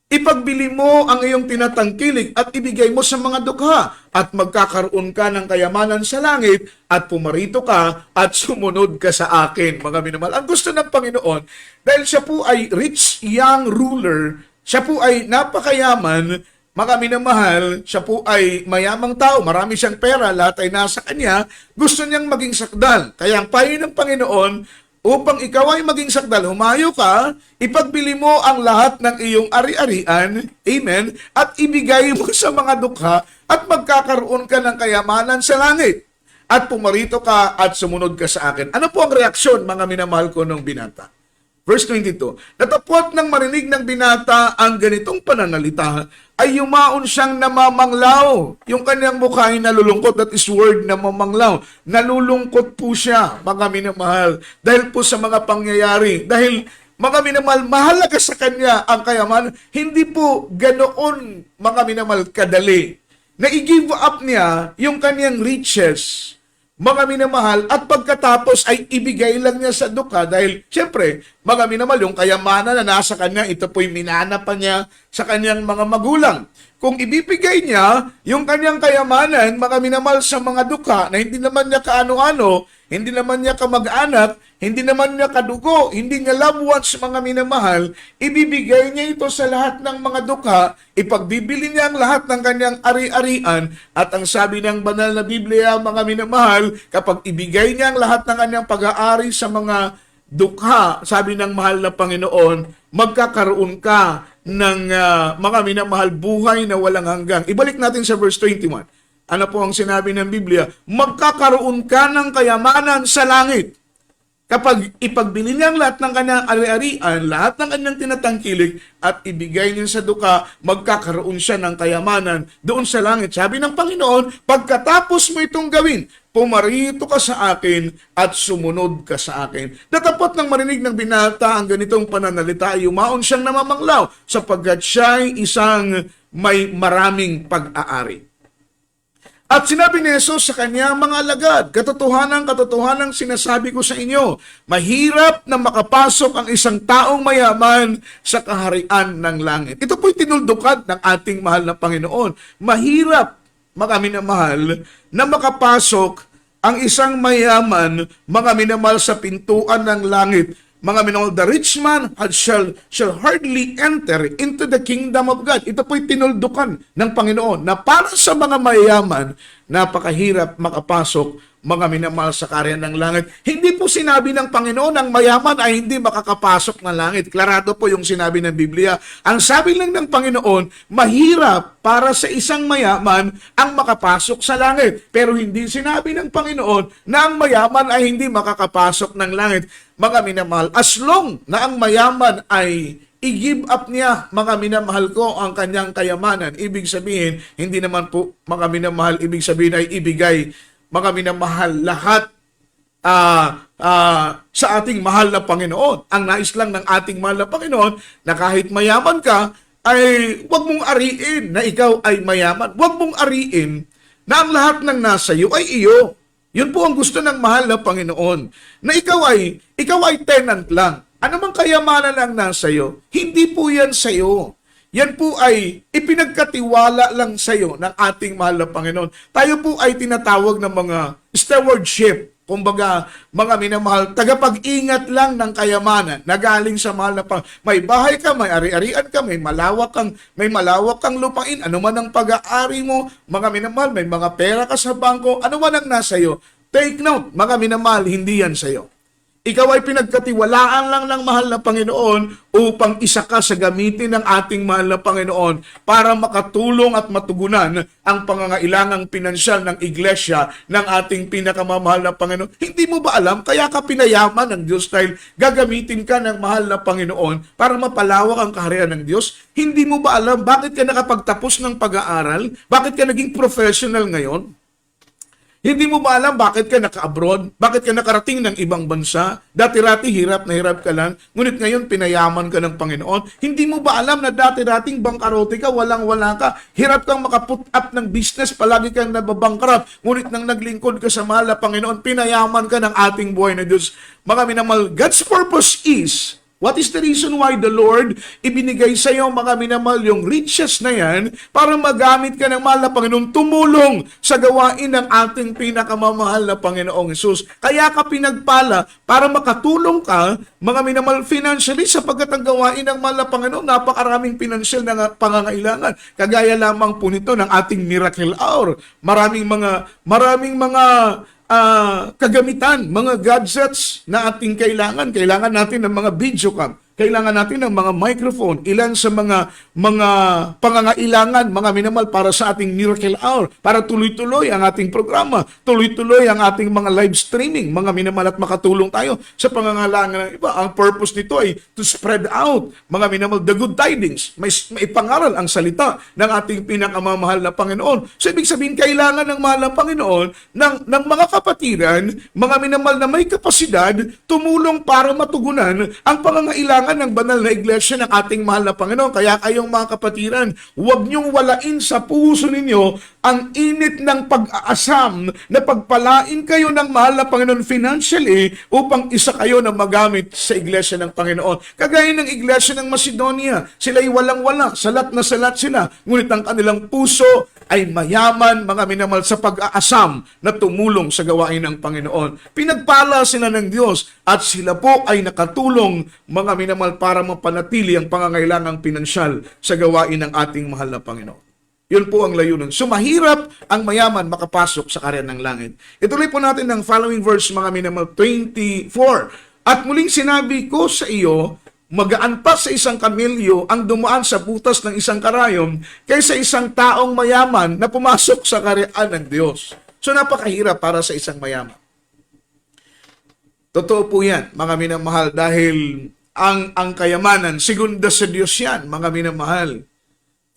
ipagbili mo ang iyong tinatangkilik at ibigay mo sa mga dukha at magkakaroon ka ng kayamanan sa langit at pumarito ka at sumunod ka sa akin. Mga minamahal, ang gusto ng Panginoon, dahil siya po ay rich young ruler, siya po ay napakayaman, mga minamahal, siya po ay mayamang tao, marami siyang pera, lahat ay nasa kanya, gusto niyang maging sakdal. Kaya ang payo ng Panginoon, upang ikaw ay maging sakdal, humayo ka, ipagbili mo ang lahat ng iyong ari-arian, amen, at ibigay mo sa mga dukha at magkakaroon ka ng kayamanan sa langit. At pumarito ka at sumunod ka sa akin. Ano po ang reaksyon, mga minamahal ko, ng binata? Verse 22, natapot ng marinig ng binata ang ganitong pananalita, ay yumaon siyang namamanglaw. Yung kanyang mukha ay nalulungkot, that is word namamanglaw. Nalulungkot po siya, mga minamahal, dahil po sa mga pangyayari. Dahil, mga minamahal, mahalaga sa kanya ang kayaman, hindi po ganoon, mga minamahal, kadali, na i-give up niya yung kanyang riches, mga minamahal, at pagkatapos ay ibigay lang niya sa dukha dahil, siyempre, mga minamahal, yung kayamanan na nasa kanya, ito po'y minana pa niya sa kanyang mga magulang. Kung ibibigay niya yung kanyang kayamanan, mga minamahal, sa mga dukha na hindi naman niya kaano-ano, hindi naman niya kamag-anak, hindi naman niya kadugo, hindi niya loved ones, mga minamahal, ibibigay niya ito sa lahat ng mga dukha, ipagbibili niya ang lahat ng kanyang ari-arian, at ang sabi ng banal na Biblia, mga minamahal, kapag ibigay niya ang lahat ng kanyang pag-aari sa mga dukha, sabi ng mahal na Panginoon, magkakaroon ka ng mga minamahal, buhay na walang hanggang. Ibalik natin sa verse 21. Ano po ang sinabi ng Biblia? Magkakaroon ka ng kayamanan sa langit. Kapag ipagbili niya ang lahat ng kanyang ari-arian, lahat ng kanyang tinatangkilik, at ibigay niya sa dukha, magkakaroon siya ng kayamanan doon sa langit. Sabi ng Panginoon, pagkatapos mo itong gawin, pumarito ka sa akin at sumunod ka sa akin. Datapot ng marinig ng binata ang ganitong pananalita, ay yumaon siyang namamanglaw sapagkat siya ay isang may maraming pag-aari. At sinabi ni Jesus sa kanya, mga alagad, katotohanan sinasabi ko sa inyo, mahirap na makapasok ang isang taong mayaman sa kaharian ng langit. Ito po'y tinuldukan ng ating mahal na Panginoon. Mahirap, mga minamahal, na makapasok ang isang mayaman, mga minamahal, sa pintuan ng langit. Mga minamahal, the rich man shall hardly enter into the kingdom of God. Ito po'y tinuldukan ng Panginoon na para sa mga mayaman, napakahirap makapasok, mga minamahal, sa kaharian ng langit. Hindi po sinabi ng Panginoon ang mayaman ay hindi makakapasok ng langit. Klarado po yung sinabi ng Biblia. Ang sabi lang ng Panginoon, mahirap para sa isang mayaman ang makapasok sa langit. Pero hindi sinabi ng Panginoon na ang mayaman ay hindi makakapasok ng langit. Mga minamahal, as long na ang mayaman ay i-give up niya, mga minamahal ko, ang kanyang kayamanan, ibig sabihin, hindi naman po, mga minamahal, ibig sabihin ay ibigay, mga minamahal, lahat sa ating mahal na Panginoon. Ang nais lang ng ating mahal na Panginoon, na kahit mayaman ka, ay huwag mong ariin na ikaw ay mayaman. Huwag mong ariin na ang lahat ng nasa iyo ay iyo. Yun po ang gusto ng mahal na Panginoon. Na ikaw ay tenant lang. Ano mang kayamanan ang nasa iyo, hindi po yan sa iyo. yan po ay ipinagkatiwala lang sa iyo ng ating mahal na Panginoon. Tayo po ay tinatawag ng mga stewardship. Kumbaga, mga minamahal, tagapag-ingat lang ng kayamanan na galing sa mahal na Panginoon. May bahay ka, may ari-arian ka, may malawak kang lupain, ano man ang pag-aari mo, mga minamahal, may mga pera ka sa bangko, ano man ang nasa iyo. Take note, mga minamahal, hindi yan sa iyo. Ikaw ay pinagkatiwalaan lang ng mahal na Panginoon upang isa ka sa gamitin ng ating mahal na Panginoon para makatulong at matugunan ang pangangailangang pinansyal ng iglesia ng ating pinakamamahal na Panginoon. Hindi mo ba alam, kaya ka pinayaman ng Diyos dahil gagamitin ka ng mahal na Panginoon para mapalawak ang kaharian ng Diyos? Hindi mo ba alam bakit ka nakapagtapos ng pag-aaral? Bakit ka naging professional ngayon? Hindi mo ba alam bakit ka naka-abroad? Bakit ka nakarating ng ibang bansa? Dati-rati hirap na hirap ka lang, ngunit ngayon pinayaman ka ng Panginoon. Hindi mo ba alam na dati-rating bangkarote ka, walang-wala ka, hirap kang makaput up ng business, palagi kang nababangkrap, ngunit nang naglingkod ka sa mahal na Panginoon, pinayaman ka ng ating buhay na Diyos. Mga minamahal, God's purpose is, what is the reason why the Lord ibinigay sa iyo, mga minamahal, yung riches na yan para magamit ka ng mahal na Panginoon, tumulong sa gawain ng ating pinakamamahal na Panginoong Hesus. Kaya ka pinagpala para makatulong ka, mga minamahal, financially sapagkat ang gawain ng mahal na Panginoon, napakaraming financial na pangangailangan. Kagaya lamang po nito ng ating miracle hour. Maraming mga kagamitan, mga gadgets na ating kailangan. Kailangan natin ng mga video cam. Kailangan natin ng mga microphone. Ilan sa mga pangangailangan, mga minamahal, para sa ating miracle hour. Para tuloy-tuloy ang ating programa. Tuloy-tuloy ang ating mga live streaming. Mga minamahal, at makatulong tayo sa pangangailangan ng iba. Ang purpose nito ay to spread out, mga minamahal, the good tidings. May ipangaral ang salita ng ating pinakamamahal na Panginoon. So, ibig sabihin, kailangan ng mahal na Panginoon ng mga kapatiran, mga minamahal na may kapasidad, tumulong para matugunan ang pangangailangan ng banal na iglesia ng ating mahal na Panginoon. Kaya kayong mga kapatiran, huwag niyong walain sa puso ninyo ang init ng pag-aasam na pagpalain kayo ng mahal na Panginoon financially upang isa kayo na magamit sa iglesia ng Panginoon. Kagaya ng iglesia ng Macedonia, sila'y walang-wala, salat na salat sila, ngunit ang kanilang puso ay mayaman, mga minamahal, sa pag-aasam na tumulong sa gawain ng Panginoon. Pinagpala sila ng Diyos at sila po ay nakatulong, mga minamahal, para mapanatili ang pangangailangang pinansyal sa gawain ng ating mahal na Panginoon. Yun po ang layunin. So mahirap ang mayaman makapasok sa kaharian ng langit. Ituloy po natin ang following verse, mga minamahal, 24. At muling sinabi ko sa iyo, magaan pa sa isang kamilyo ang dumaan sa butas ng isang karayom kaysa isang taong mayaman na pumasok sa kaharian ng Diyos. So napakahirap para sa isang mayaman. Totoo po yan, mga minamahal, dahil ang kayamanan, segunda sa Diyos yan, mga minamahal.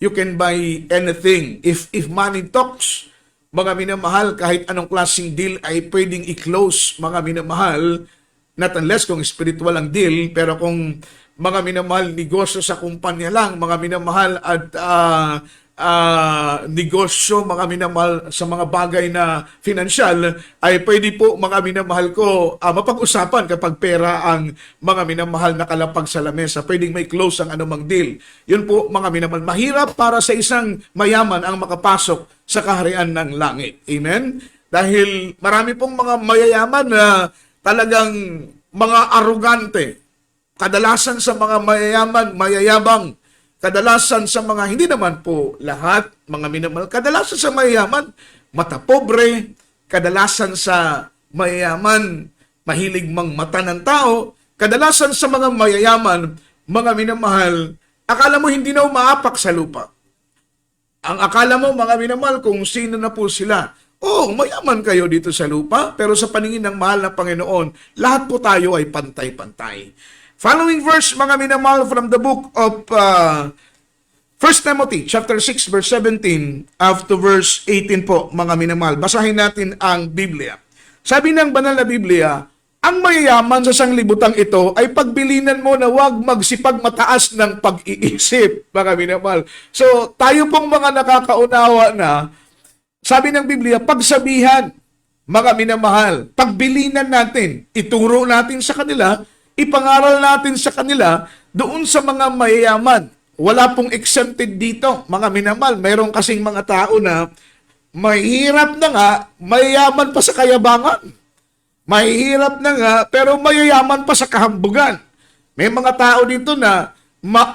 You can buy anything. If money talks, mga minamahal, kahit anong klaseng deal ay pwedeng i-close, mga minamahal, not unless kung spiritual ang deal, pero kung mga minamahal, negosyo sa kumpanya lang, mga minamahal, at negosyo, mga minamahal, sa mga bagay na financial, ay pwede po, mga minamahal ko, mapag-usapan kapag pera ang mga minamahal na kalapag sa lamesa. Pwedeng may close ang anumang deal. Yun po, mga minamahal, mahirap para sa isang mayaman ang makapasok sa kaharian ng langit. Amen? Dahil marami pong mga mayayaman na talagang mga arugante. Kadalasan sa mga mayayaman, mayayabang. Kadalasan sa mga, hindi naman po lahat, mga minamahal, kadalasan sa mayayaman, mata pobre. Kadalasan sa mayayaman, mahilig mang mata ng tao. Kadalasan sa mga mayayaman, mga minamahal, akala mo hindi na umaapak sa lupa. Ang akala mo, mga minamahal, kung sino na po sila. Mayaman kayo dito sa lupa, pero sa paningin ng mahal na Panginoon, lahat po tayo ay pantay-pantay. Following verse, mga minamahal, from the book of 1 Timothy, chapter 6, verse 17, up to verse 18 po, mga minamahal. Basahin natin ang Biblia. Sabi ng banal na Biblia, ang mayayaman sa sanglibutang ito ay pagbilinan mo na huwag magsipag mataas ng pag-iisip, mga minamahal. So, tayo pong mga nakakaunawa na, sabi ng Biblia, pagsabihan, mga minamahal, pagbilinan natin, ituro natin sa kanila, ipangaral natin sa kanila doon sa mga mayayaman. wala pong exempted dito, mga minamahal. Mayroon kasing mga tao na mahirap na nga, mayayaman pa sa kayabangan. Mahirap na nga, pero mayayaman pa sa kahambugan. May mga tao dito na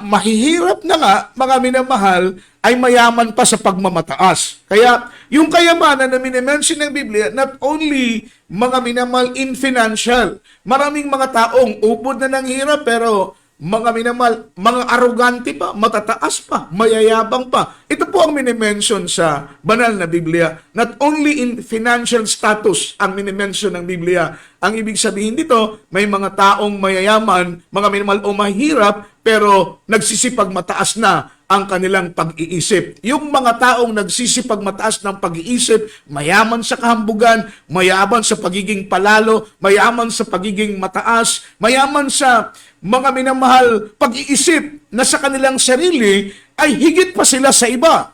mahihirap na nga, mga minamahal, ay mayaman pa sa pagmamataas. Kaya, yung kayamanan na minimension ng Biblia, not only mga minamahal in financial, maraming mga taong upod na ng hirap, pero mga minamahal, mga arrogante pa, matataas pa, mayayabang pa. Ito po ang minimension sa banal na Biblia. Not only in financial status ang minimension ng Biblia. Ang ibig sabihin dito, may mga taong mayayaman, mga minamahal o mahirap, pero nagsisipag mataas na ang kanilang pag-iisip. Yung mga taong nagsisipag mataas ng pag-iisip, mayaman sa kahambugan, mayaman sa pagiging palalo, mayaman sa pagiging mataas, mayaman sa mga minamahal pag-iisip na sa kanilang sarili ay higit pa sila sa iba.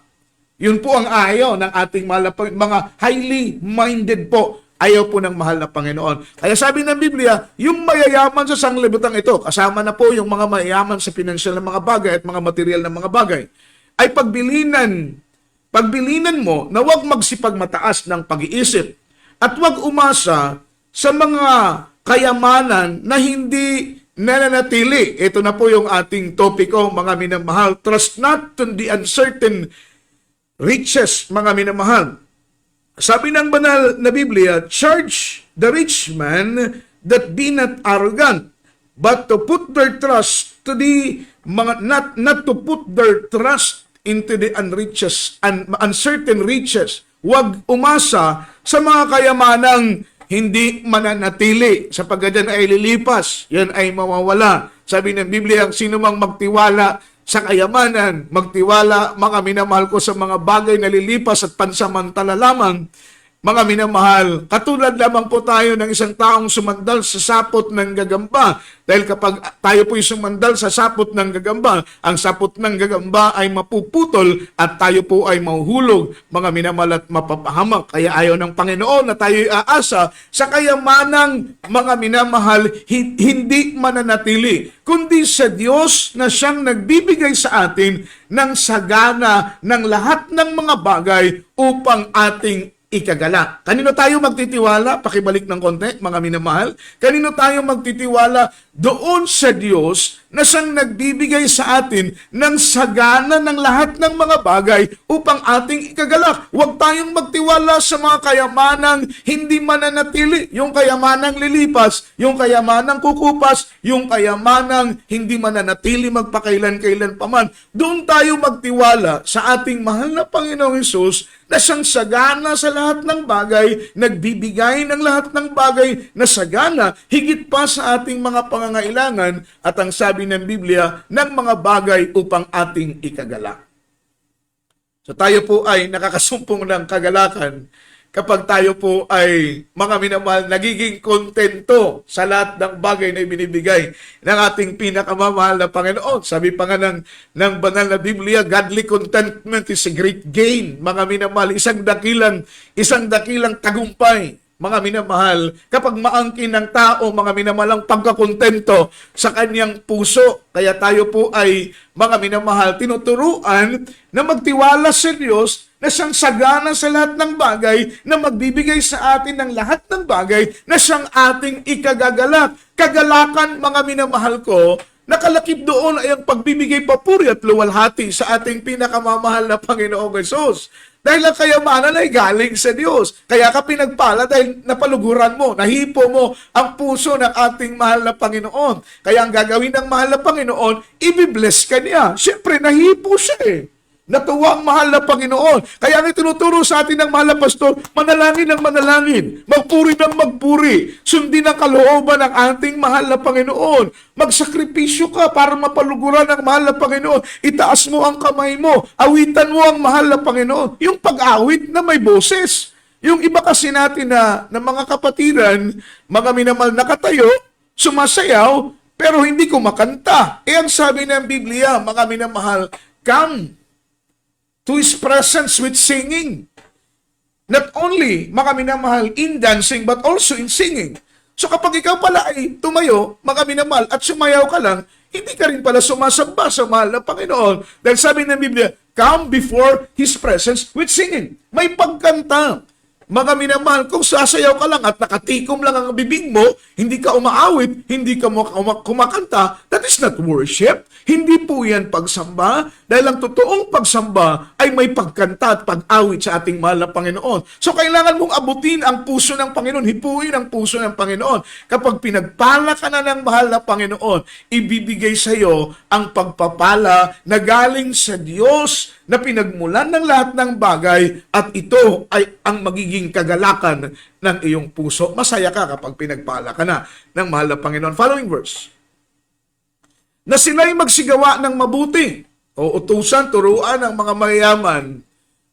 Yun po ang ayaw ng ating mga highly minded po. Ayaw po ng mahal na Panginoon. Kaya sabi ng Biblia, yung mayayaman sa sanglibutang ito, kasama na po yung mga mayayaman sa pinansyal ng mga bagay at mga material ng mga bagay, ay pagbilinan mo na huwag magsipagmataas ng pag-iisip at huwag umasa sa mga kayamanan na hindi nananatili. Ito na po yung ating topiko, mga minamahal. Trust not to the uncertain riches, mga minamahal. Sabi ng banal na Biblia, charge the rich man that be not arrogant, but to put their trust to the not to put their trust into the uncertain riches. Huwag umasa sa mga kayamanang hindi mananatili, sapagkat yan ay lilipas, yan ay mawawala. Sabi ng Biblia, sino mang magtiwala sa kayamanan, magtiwala, mga minamahal ko, sa mga bagay na lilipas at pansamantala lamang, mga minamahal, katulad lamang po tayo ng isang taong sumandal sa sapot ng gagamba. Dahil kapag tayo po'y sumandal sa sapot ng gagamba, ang sapot ng gagamba ay mapuputol at tayo po ay mahuhulog, mga minamahal, at mapapahamak. Kaya ayaw ng Panginoon na tayo'y aasa sa kayamanang, mga minamahal, hindi mananatili, kundi sa Diyos na siyang nagbibigay sa atin ng sagana ng lahat ng mga bagay upang ating ikagala. Kanino tayo magtitiwala? Pakibalik ng konti, mga minamahal. Kanino tayo magtitiwala? Doon sa Diyos na siyang nagbibigay sa atin ng sagana ng lahat ng mga bagay upang ating ikagalak. Huwag tayong magtiwala sa mga kayamanang hindi mananatili, yung kayamanang lilipas, yung kayamanang kukupas, yung kayamanang hindi mananatili magpakailan-kailan paman. Doon tayo magtiwala sa ating mahal na Panginoong Hesus na siyang sagana sa lahat ng bagay, nagbibigay ng lahat ng bagay na sagana, higit pa sa ating mga pangangailangan, at ang sabi ng Biblia, ng mga bagay upang ating ikagala. So tayo po ay nakakasumpong ng kagalakan kapag tayo po ay, mga minamahal, nagiging kontento sa lahat ng bagay na ibinibigay ng ating pinakamamahal na Panginoon. Sabi pa nga ng banal na Biblia, godly contentment is a great gain. Mga minamahal, isang dakilang tagumpay, mga minamahal, kapag maangkin ng tao, mga minamahal, ang pagkakontento sa kanyang puso. Kaya tayo po ay, mga minamahal, tinuturuan na magtiwala sa Diyos na siyang sagana sa lahat ng bagay, na magbibigay sa atin ng lahat ng bagay, na siyang ating ikagagalak. Kagalakan, mga minamahal ko, nakalakip doon ay ang pagbibigay papuri at luwalhati sa ating pinakamamahal na Panginoong Hesus. Dahil ang kayamanan ay galing sa Diyos. Kaya ka pinagpala dahil napaluguran mo, nahipo mo ang puso ng ating mahal na Panginoon. Kaya ang gagawin ng mahal na Panginoon, ibibless ka niya. Siyempre, nahipo siya eh. Natuwa ang mahal na Panginoon. Kaya ang itinuturo sa atin ng mahal na pastor, manalangin ng manalangin, magpuri ng magpuri, sundin ang kalooban ng ating mahal na Panginoon. Magsakripisyo ka para mapaluguran ang mahal na Panginoon. Itaas mo ang kamay mo, awitan mo ang mahal na Panginoon. Yung pag-awit na may boses. Yung iba kasi natin na mga kapatiran, mga minamahal, nakatayo, sumasayaw, pero hindi kumakanta. Ang sabi ng Biblia, mga minamahal, come to His presence with singing. Not only, mga minamahal, in dancing, but also in singing. So kapag ikaw pala ay tumayo, mga minamahal, at sumayaw ka lang, hindi ka rin pala sumasamba sa mahal na Panginoon. Dahil sabi ng Biblia, come before His presence with singing. May pagkanta. Mga minamahal, kung sasayaw ka lang at nakatikom lang ang bibig mo, hindi ka umaawit, hindi ka kumakanta, that is not worship. Hindi po yan pagsamba, dahil ang totoong pagsamba ay may pagkanta at pag-awit sa ating mahal na Panginoon. So kailangan mong abutin ang puso ng Panginoon, hipuin ang puso ng Panginoon. Kapag pinagpala ka na ng mahal na Panginoon, ibibigay sa iyo ang pagpapala na galing sa Diyos na pinagmulan ng lahat ng bagay, at ito ay ang magiging kagalakan ng iyong puso. Masaya ka kapag pinagpala ka na ng mahal na Panginoon. Following verse. Na sila'y magsigawa ng mabuti o utusan, turuan ng mga mayayaman,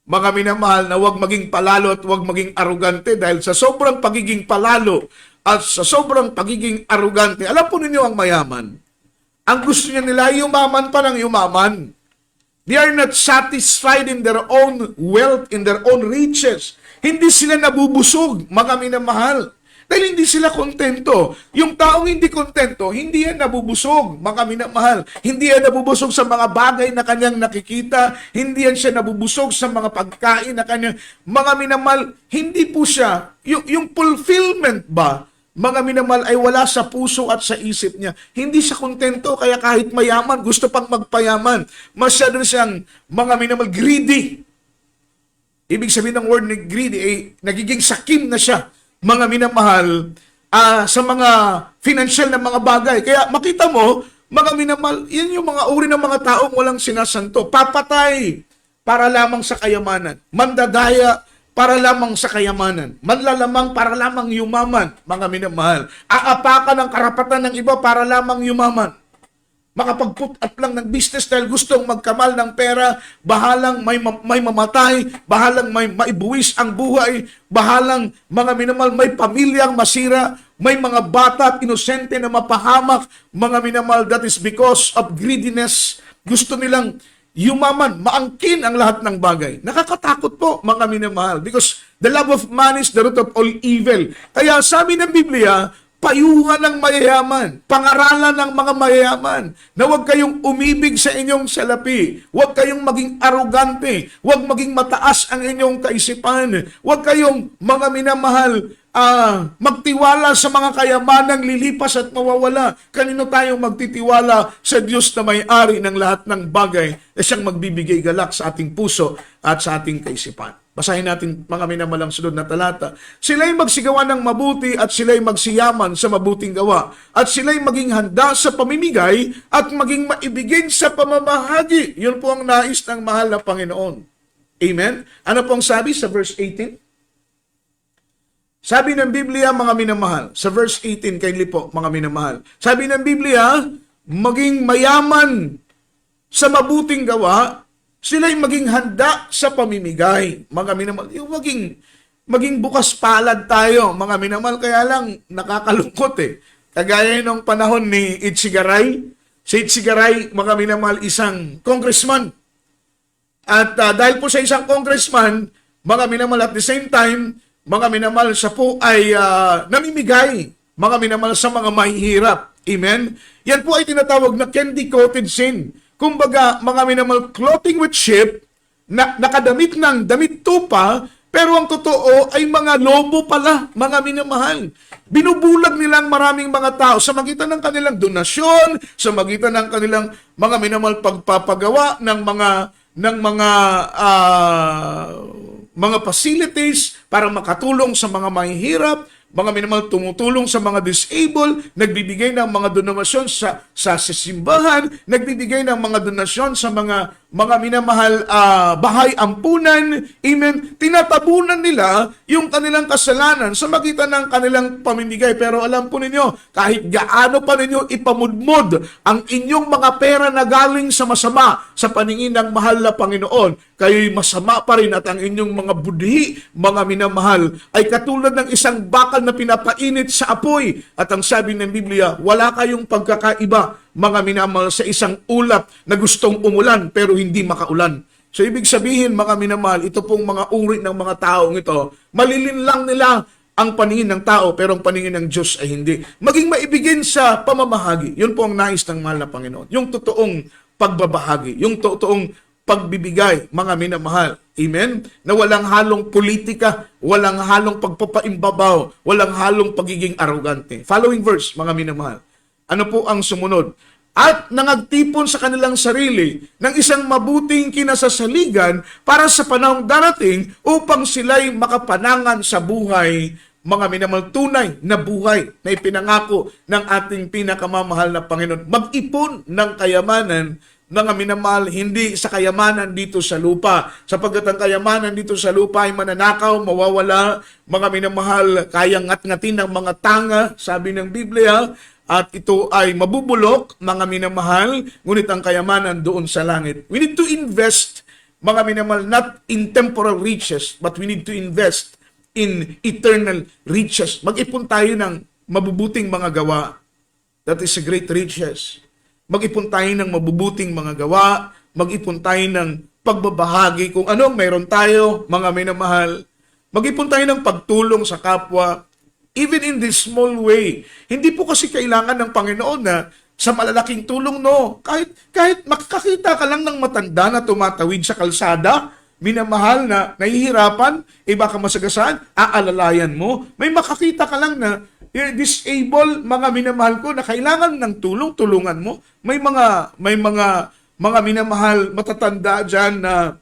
mga minamahal, na huwag maging palalo at huwag maging arugante, dahil sa sobrang pagiging palalo at sa sobrang pagiging arugante, alam po ninyo ang mayaman, ang gusto niya nila yumaman pa ng yumaman. They are not satisfied in their own wealth, in their own riches. Hindi sila nabubusog, mga minamahal. Dahil hindi sila kontento. Yung taong hindi kontento, hindi yan nabubusog, mga minamahal. Hindi yan nabubusog sa mga bagay na kanyang nakikita. Hindi yan siya nabubusog sa mga pagkain na kanyang, mga minamahal, hindi po siya, yung fulfillment ba, mga minamahal, ay wala sa puso at sa isip niya. Hindi siya kontento, kaya kahit mayaman, gusto pang magpayaman. Masyado siyang, mga minamahal, greedy. Ibig sabihin ng word ni greedy, ay nagiging sakim na siya, mga minamahal, sa mga financial na mga bagay. Kaya makita mo, mga minamahal, yan yung mga uri ng mga taong walang sinasanto. Papatay para lamang sa kayamanan. Mandadaya para lamang sa kayamanan. Manlalamang para lamang yumaman, mga minamahal. Aapakan ng karapatan ng iba para lamang yumaman. Makapag-put up lang ng business dahil gustong magkamal ng pera, bahalang may mamatay, bahalang may maibuwis ang buhay, bahalang, mga minamahal, may pamilyang masira, may mga bata at inosente na mapahamak, mga minamahal, that is because of greediness. Gusto nilang yumaman, maangkin ang lahat ng bagay. Nakakatakot po, mga minamahal, because the love of money is the root of all evil. Kaya sabi ng Biblia, payuhan ng mayayaman, pangaralan ng mga mayayaman, na huwag kayong umibig sa inyong salapi, huwag kayong maging arugante, huwag maging mataas ang inyong kaisipan, huwag kayong, mga minamahal, magtiwala sa mga kayamanang lilipas at mawawala. Kanino tayong magtitiwala? Sa Diyos na may-ari ng lahat ng bagay, na siyang magbibigay galak sa ating puso at sa ating kaisipan. Basahin natin, mga minamalang, sunod na talata. Sila'y magsigawa ng mabuti at sila'y magsiyaman sa mabuting gawa, at sila'y maging handa sa pamimigay at maging maibigin sa pamamahagi. Yun po ang nais ng mahal na Panginoon. Amen? Ano pong sabi sa verse 18? Sabi ng Biblia, mga minamahal, sa verse 18, kindly po, mga minamahal. Sabi ng Biblia, maging mayaman sa mabuting gawa, sila'y maging handa sa pamimigay. Mga minamahal, yung maging bukas palad tayo, mga minamahal, kaya lang nakakalungkot eh. Kagaya nung panahon ni Itzigaray. Si Itzigaray, mga minamahal, isang congressman. At dahil po sa isang congressman, mga minamahal, at the same time, mga minamahal, siya po ay namimigay, mga minamahal, sa mga mahihirap. Amen? Yan po ay tinatawag na candy-coated sin. Kumbaga, mga minamahal, clothing with sheep, nakadamit ng damit tupa, pero ang totoo ay mga lobo pala, mga minamahal. Binubulag nilang maraming mga tao sa magitan ng kanilang donasyon, sa magitan ng kanilang, mga minamahal, pagpapagawa ng mga facilities para makatulong sa mga mahihirap, mga minamahal, tumutulong sa mga disabled, nagbibigay ng mga donasyon sa simbahan, nagbibigay ng mga donasyon sa mga minamahal, bahay ampunan. Amen. Tinatabunan nila yung kanilang kasalanan sa magitan ng kanilang pamimigay. Pero alam po ninyo, kahit gaano pa ninyo ipamudmod ang inyong mga pera na galing sa masama sa paningin ng mahal na Panginoon, kayo'y masama pa rin, at ang inyong mga budhi, mga minamahal, ay katulad ng isang bakal na pinapainit sa apoy. At ang sabi ng Biblia, wala kayong pagkakaiba, mga minamahal, sa isang ulap na gustong umulan pero hindi makaulan. So ibig sabihin, mga minamahal, ito pong mga uri ng mga taong ito, malilinlang nila ang paningin ng tao, pero ang paningin ng Diyos ay hindi. Maging maibigin sa pamamahagi. Yun po ang nais ng mahal na Panginoon. Yung totoong pagbabahagi, yung totoong pagbibigay, mga minamahal. Amen? Na walang halong politika, walang halong pagpapaimbabaw, walang halong pagiging arrogante. Following verse, mga minamahal. Ano po ang sumunod? At nangagtipon sa kanilang sarili ng isang mabuting kinasasaligan para sa panahong darating upang sila'y makapanangan sa buhay, mga minamahal, tunay na buhay na ipinangako ng ating pinakamamahal na Panginoon. Mag-ipon ng kayamanan, mga minamahal, hindi sa kayamanan dito sa lupa. Sapagkat ang kayamanan dito sa lupa ay mananakaw, mawawala, mga minamahal, kayang ngat-ngatin ng mga tanga, sabi ng Biblia, at ito ay mabubulok, mga minamahal, ngunit ang kayamanan doon sa langit. We need to invest, mga minamahal, not in temporal riches, but we need to invest in eternal riches. Mag-ipon tayo ng mabubuting mga gawa. That is a great riches. Mag-ipon tayo ng mabubuting mga gawa, mag-ipon tayo ng pagbabahagi kung anong mayroon tayo, mga minamahal. Mag-ipon tayo ng pagtulong sa kapwa, even in this small way. Hindi po kasi kailangan ng Panginoon na sa malalaking tulong, no. Kahit makakita ka lang ng matanda na tumatawid sa kalsada, minamahal na nahihirapan, baka masagasaan, aalalayan mo. May makakita ka lang na disabled, mga minamahal ko, na kailangan ng tulong, tulungan mo. May mga minamahal matatanda dyan na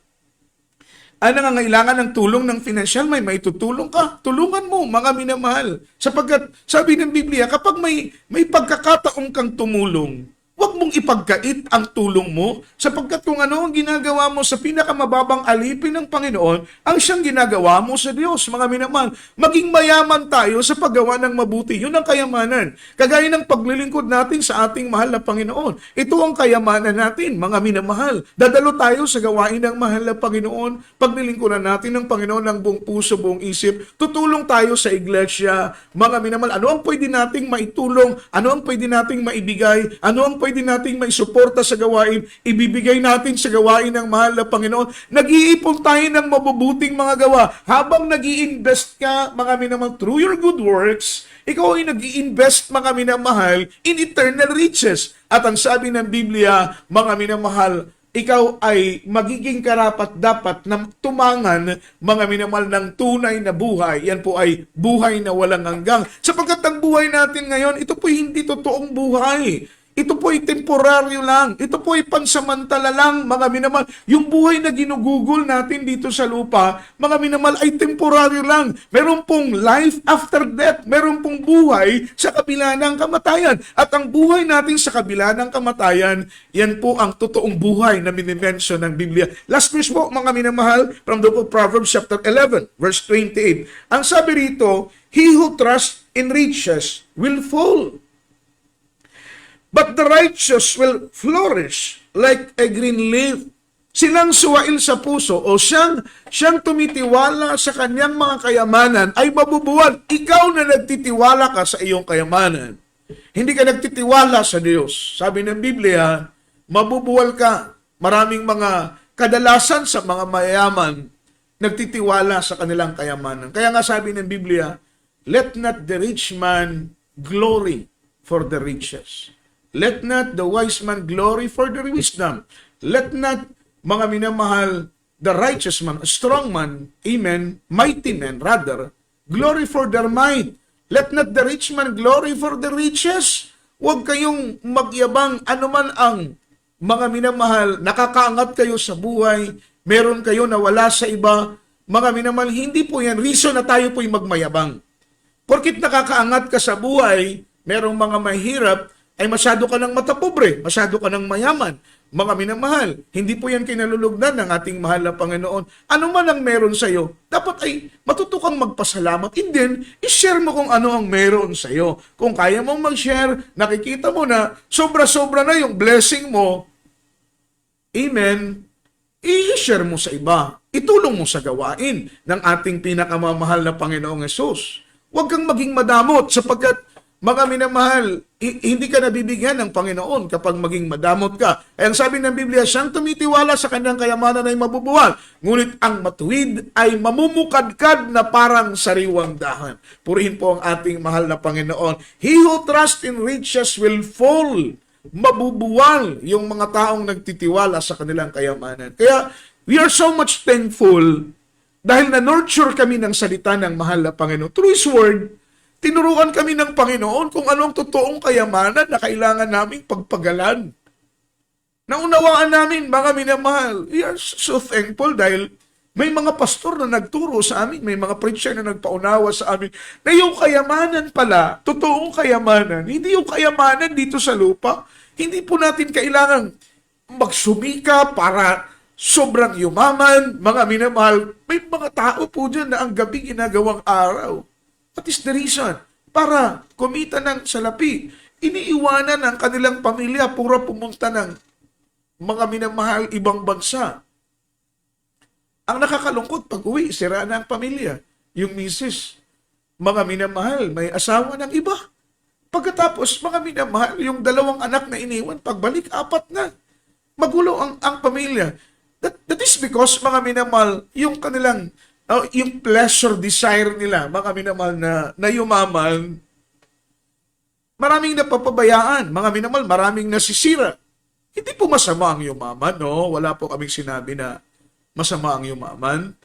nangangailangan ng tulong ng financial, may maitutulong ka, tulungan mo, mga minamahal. Sapagkat sabi ng Biblia, kapag may pagkakataong kang tumulong, huwag mong ipagkait ang tulong mo, sapagkat kung ano ang ginagawa mo sa pinakamababang alipin ng Panginoon, ang siyang ginagawa mo sa Diyos, mga minamahal. Maging mayaman tayo sa paggawa ng mabuti. Yun ang kayamanan. Kagaya ng paglilingkod natin sa ating mahal na Panginoon. Ito ang kayamanan natin, mga minamahal. Dadalo tayo sa gawain ng mahal na Panginoon. Paglilingkuran natin ng Panginoon ng buong puso, buong isip. Tutulong tayo sa iglesia, mga minamahal. Ano ang pwede nating maitulong? Ano ang pwede nating maibigay? Ano ang pwede nating maisuporta sa gawain, ibibigay natin sa gawain ng mahal na Panginoon. Nag-iipon tayo ng mabubuting mga gawa. Habang nag-i-invest ka, mga minamahal, through your good works, ikaw ay nag-i-invest, mga minamahal, in eternal riches. At ang sabi ng Biblia, mga minamahal, ikaw ay magiging karapat-dapat na tumangan, mga minamahal, ng tunay na buhay. Yan po ay buhay na walang hanggang. Sapagkat ang buhay natin ngayon, ito po hindi totoong buhay. Ito po ay temporaryo lang. Ito po ay pansamantala lang, mga minamahal. Yung buhay na ginugugol natin dito sa lupa, mga minamahal, ay temporaryo lang. Meron pong life after death. Meron pong buhay sa kabila ng kamatayan. At ang buhay natin sa kabila ng kamatayan, yan po ang totoong buhay na minimension ng Biblia. Last verse po, mga minamahal, from the book of Proverbs chapter 11, verse 28. Ang sabi rito, he who trusts in riches will fall, but the righteous will flourish like a green leaf. Silang suwail sa puso o siyang tumitiwala sa kanyang mga kayamanan ay mabubuwal. Ikaw na nagtitiwala ka sa iyong kayamanan, hindi ka nagtitiwala sa Diyos. Sabi ng Biblia, mabubuwal ka. Maraming mga kadalasan sa mga mayayaman nagtitiwala sa kanilang kayamanan. Kaya nga sabi ng Biblia, let not the rich man glory for the riches. Let not the wise man glory for their wisdom. Let not, mga minamahal, the righteous man, a strong man, amen, mighty man, rather, glory for their might. Let not the rich man glory for the riches. Huwag kayong magyabang anuman ang, mga minamahal, nakakaangat kayo sa buhay, meron kayo na wala sa iba. Mga minamahal, hindi po yan reason na tayo po'y magmayabang. Porkit nakakaangat ka sa buhay, merong mga mahirap, ay masyado ka ng matapobre, masyado ka ng mayaman. Mga minamahal, hindi po yan kinalulugdan ng ating mahal na Panginoon. Ano man ang meron sa iyo, dapat ay matuto kang magpasalamat. And then, i-share mo kung ano ang meron sa iyo. Kung kaya mong mag-share, nakikita mo na sobra-sobra na yung blessing mo, amen, i-share mo sa iba. Itulong mo sa gawain ng ating pinakamamahal na Panginoong Hesus. Huwag kang maging madamot sapagkat Mga minamahal, hindi ka nabibigyan ng Panginoon kapag maging madamot ka. Ang sabi ng Biblia, siyang tumitiwala sa kanyang kayamanan ay mabubuwal. Ngunit ang matuwid ay mamumukadkad na parang sariwang dahon. Purihin po ang ating mahal na Panginoon. He who trusts in riches will fall. Mabubuwal yung mga taong nagtitiwala sa kanilang kayamanan. Kaya we are so much thankful dahil na-nurture kami ng salita ng mahal na Panginoon. Through His Word, tinuruan kami ng Panginoon kung anong totoong kayamanan na kailangan naming pagpagalan. Naunawaan namin, mga minamahal, we are so thankful dahil may mga pastor na nagturo sa amin, may mga preacher na nagpaunawa sa amin, na yung kayamanan pala, totoong kayamanan, hindi yung kayamanan dito sa lupa. Hindi po natin kailangan magsumika para sobrang yumaman, mga minamahal. May mga tao po dyan na ang gabi ginagawang araw. What is the reason? Para kumita ng salapi. Iniiwanan ng kanilang pamilya, pura pumunta ng mga minamahal ibang bansa. Ang nakakalungkot, pag uwi, sira na ang pamilya. Yung misis, mga minamahal, may asawa ng iba. Pagkatapos, mga minamahal, yung dalawang anak na iniwan, pagbalik, 4 na. Magulo ang pamilya. That is because, mga minamahal, yung kanilang yung pleasure, desire nila, mga minamahal na yumaman, maraming napapabayaan, mga minamahal, maraming nasisira. Hindi po masama ang yumaman, no? Wala po kaming sinabi na masama ang yumaman.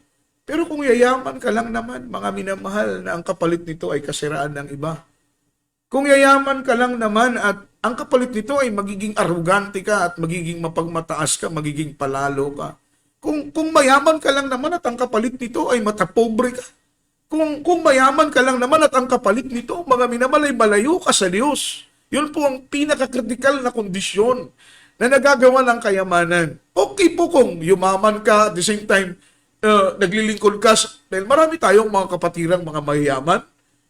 Pero kung yayaman ka lang naman, mga minamahal, na ang kapalit nito ay kasiraan ng iba. Kung yayaman ka lang naman at ang kapalit nito ay magiging arugante ka at magiging mapagmataas ka, magiging palalo ka. Kung mayaman ka lang naman at ang kapalit nito ay matapobre ka. Kung mayaman ka lang naman at ang kapalit nito, mga minamahal, ay malayo ka sa Diyos. Yun po ang pinaka-critical na kondisyon na nagagawa ng kayamanan. Okay po kung yumaman ka, at the same time, naglilingkod ka. Dahil marami tayong mga kapatirang mga mayayaman.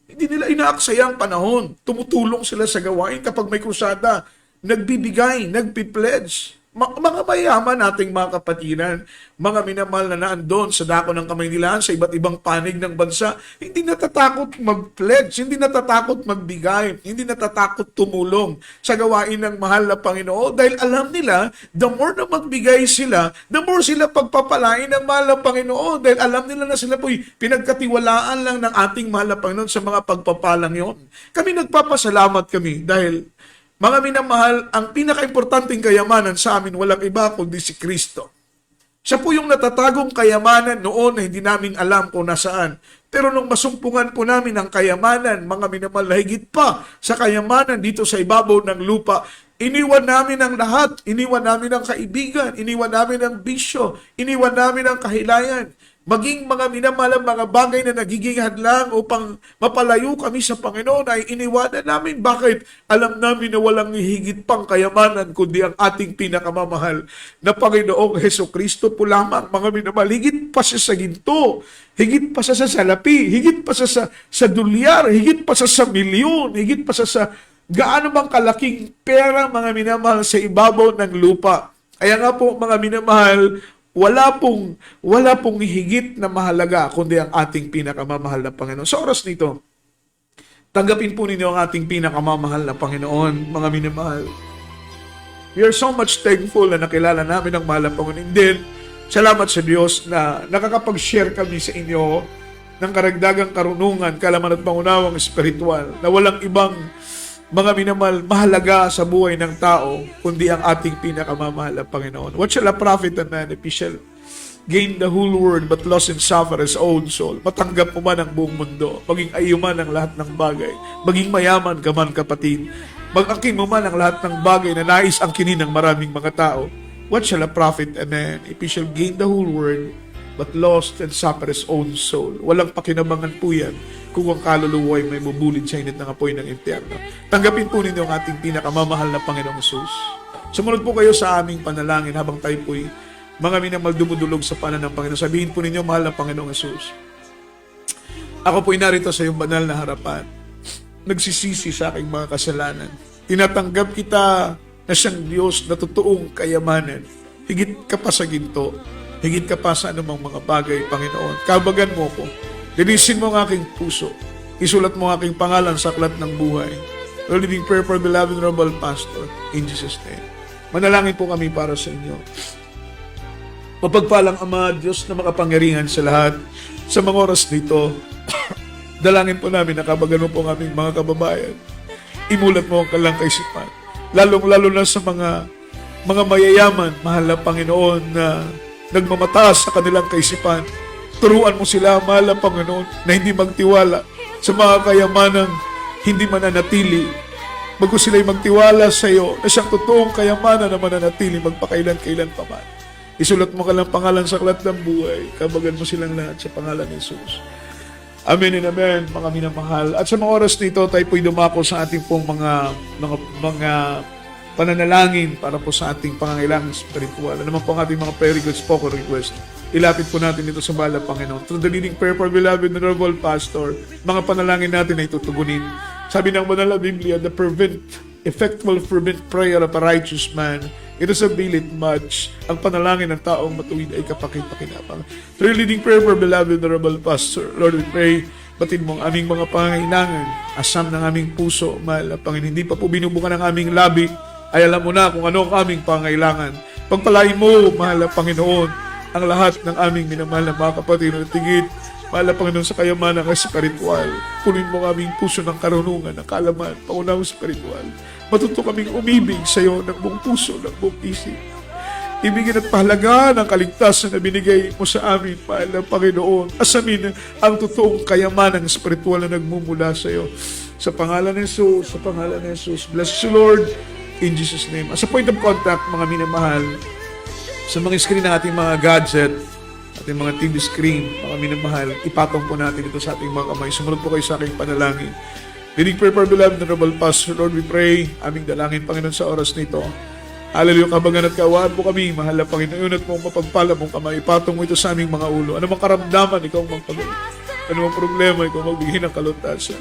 Hindi nila inaaksaya ang panahon. Tumutulong sila sa gawain kapag may krusada. Nagbibigay, nagpi-pledge. Mga mayaman nating mga kapatiran, mga minamahal na naandun sa dako ng Kamaynilaan, sa iba't ibang panig ng bansa, hindi natatakot mag-pledge, hindi natatakot magbigay, hindi natatakot tumulong sa gawain ng mahal na Panginoon dahil alam nila, the more na magbigay sila, the more sila pagpapalain ng mahal na Panginoon dahil alam nila na sila po'y pinagkatiwalaan lang ng ating mahal na Panginoon sa mga pagpapalang yon. Kami nagpapasalamat kami dahil mga minamahal, ang pinaka-importanting kayamanan sa amin walang iba kundi si Kristo. Siya po yung natatagong kayamanan noon na hindi namin alam kung nasaan. Pero nung masumpungan po namin ang kayamanan, mga minamahal, na higit pa sa kayamanan dito sa ibabaw ng lupa, iniwan namin ang lahat. Iniwan namin ang kaibigan, iniwan namin ang bisyo, iniwan namin ang kahilayan. Maging mga minamahal, mga bagay na nagiging hadlang upang mapalayo kami sa Panginoon ay iniwanan namin. Bakit? Alam namin na walang higit pang kayamanan kundi ang ating pinakamamahal na Panginoong Hesukristo po lamang, mga minamahal. Higit pa siya sa ginto, higit pa siya sa salapi, higit pa siya sa dolyar, higit pa siya sa milyon, higit pa siya sa gaano bang kalaking pera, mga minamahal, sa ibabaw ng lupa. Kaya nga po, mga minamahal, wala pong higit na mahalaga kundi ang ating pinakamamahal na Panginoon. Sa oras nito, tanggapin po ninyo ang ating pinakamamahal na Panginoon, mga minamahal. We are so much thankful na nakilala namin ang mahal na Panginoon. And then, salamat sa Diyos na nakakapag-share kami sa inyo ng karagdagang karunungan, kalaman at pangunawang espiritual na walang ibang mga minamahal, mahalaga sa buhay ng tao, kundi ang ating pinakamamahal na Panginoon. What shall a prophet and man if he shall gain the whole world but lost and suffer his own soul? Matanggap mo man ang buong mundo, maging ayuman ang lahat ng bagay, maging mayaman ka man, kapatid, mag-angkin mo man ang lahat ng bagay na nais angkinin ng maraming mga tao. What shall a prophet and man if he shall gain the whole world but lost and suffer his own soul? Walang pakinabangan po yan kung ang kaluluwa ay may bubulid sa init ng apoy ng impyerno. Tanggapin po ninyo ang ating pinakamamahal na Panginoong Hesus. Sumunod po kayo sa aming panalangin habang tayo po'y mga minamahal dumudulog sa panan ng Panginoon. Sabihin po ninyo, mahal na Panginoong Hesus, ako po'y narito sa iyong banal na harapan. Nagsisisi sa aking mga kasalanan. Tinatanggap kita na siyang Diyos na totoong kayamanan. Higit ka pa sa ginto. Higit ka pa sa anumang mga bagay, Panginoon. Kabagan mo ko. Linisin mo ang aking puso. Isulat mo ang aking pangalan sa aklat ng buhay. Lord, living prayer for beloved Honorable Pastor, in Jesus' name. Manalangin po kami para sa inyo. Mapagpalang Ama, Diyos na makapangyarihan sa lahat, sa mga oras dito, dalangin po namin na kabagan mo po ang aming mga kababayan. Imulat mo ang kalang kaisipan. Lalong-lalo na sa mga mayayaman, mahal na Panginoon, na nagmamataas sa kanilang kaisipan. Turuan mo sila, mahal na Panginoon, na hindi magtiwala sa mga kayamanang hindi mananatili. Bago sila'y magtiwala sa iyo na siyang totoong kayamanan na mananatili magpakailan-kailan pa man. Isulat mo ka lang pangalan sa aklat ng buhay. Kabagan mo silang lahat sa pangalan ni Jesus. Amen and amen, mga minamahal. At sa mga oras nito, tayo po'y dumako sa ating pong mga pananalangin para po sa ating pangangailangan spiritual. Ano naman po ang ating mga prayer request, spoken request. Ilapit po natin ito sa mahal na Panginoon. Through the leading prayer for beloved Honorable Pastor, mga panalangin natin ay tutugunin. Sabi ng banal na Biblia, the effectual fervent prayer of a righteous man, it is availeth much. Ang panalangin ng taong matuwid ay kapakinabangan. Through the leading prayer for beloved Honorable Pastor, Lord, we pray, batid mo ang aming mga pangangailangan, asam ng aming puso, mahal na Panginoon. Hindi pa po binubukan ng aming labi, ay alam mo na kung ano ang aming pangangailangan. Pagpalain mo, mahal na Panginoon, ang lahat ng aming minamahal na mga kapatid na tigit, mahal na Panginoon sa kayamanan ng spiritual. Punin mo ang aming puso ng karunungan, ng kaalaman, paunawang spiritual. Matuto kaming umibig sa iyo ng buong puso, ng buong isip. Ibigin at pahalagaan ang kaligtasan na binigay mo sa amin, mahal na Panginoon. Asamin ang totoong kayamanan ng spiritual na nagmumula sa iyo. Sa pangalan ni Jesus, sa pangalan ni Jesus. Bless you, Lord, in Jesus' name. As a point of contact, mga minamahal, sa mga screen ng ating mga gadget, ating mga TV screen, mga minamahal, ipatong po natin ito sa ating mga kamay. Sumunod po kayo sa aking panalangin. Leading prayer for beloved Honorable Pastor, Lord, we pray, aming dalangin, Panginoon, sa oras nito. Hallelujah, kabagan at kaawaan po kami, mahal na Panginoon, at mong mapagpala mong kamay. Ipatong mo ito sa aming mga ulo. Ano mang karamdaman, ikaw magpagaling. Ano mang problema, ikaw magbigay ng kalutasan.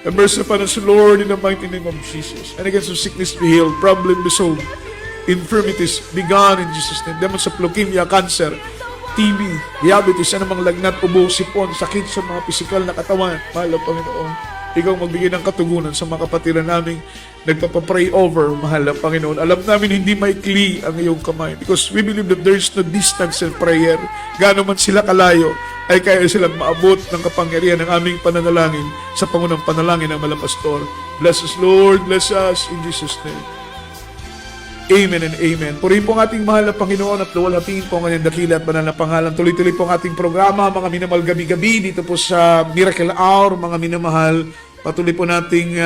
And mercy upon us, Lord, in the mighty name of Jesus. And against sickness be healed, problem be solved, infirmities be gone in Jesus' name. Demon sa leukemia, cancer, TB, diabetes, anumang lagnat, ubo, sipon, sakit sa mga pisikal na katawan, mahal na Panginoon. Ikaw magbigay ng katugunan sa mga kapatiran naming nagpapapray over, mahal na Panginoon. Alam namin hindi maikli ang iyong kamay because we believe that there is no distance in prayer. Gaano man sila kalayo, ay kaya silang maabot ng kapangyarihan ng aming pananalangin sa pangunang panalangin ng Malapastor. Bless us, Lord. Bless us in Jesus' name. Amen and amen. Purihin po ang ating mahal na Panginoon at luwalhatiin po ang kanyang dakila at banal na pangalan. Tuloy-tuloy po ang ating programa, mga minamahal, gabi-gabi dito po sa Miracle Hour, mga minamahal. Patuloy po nating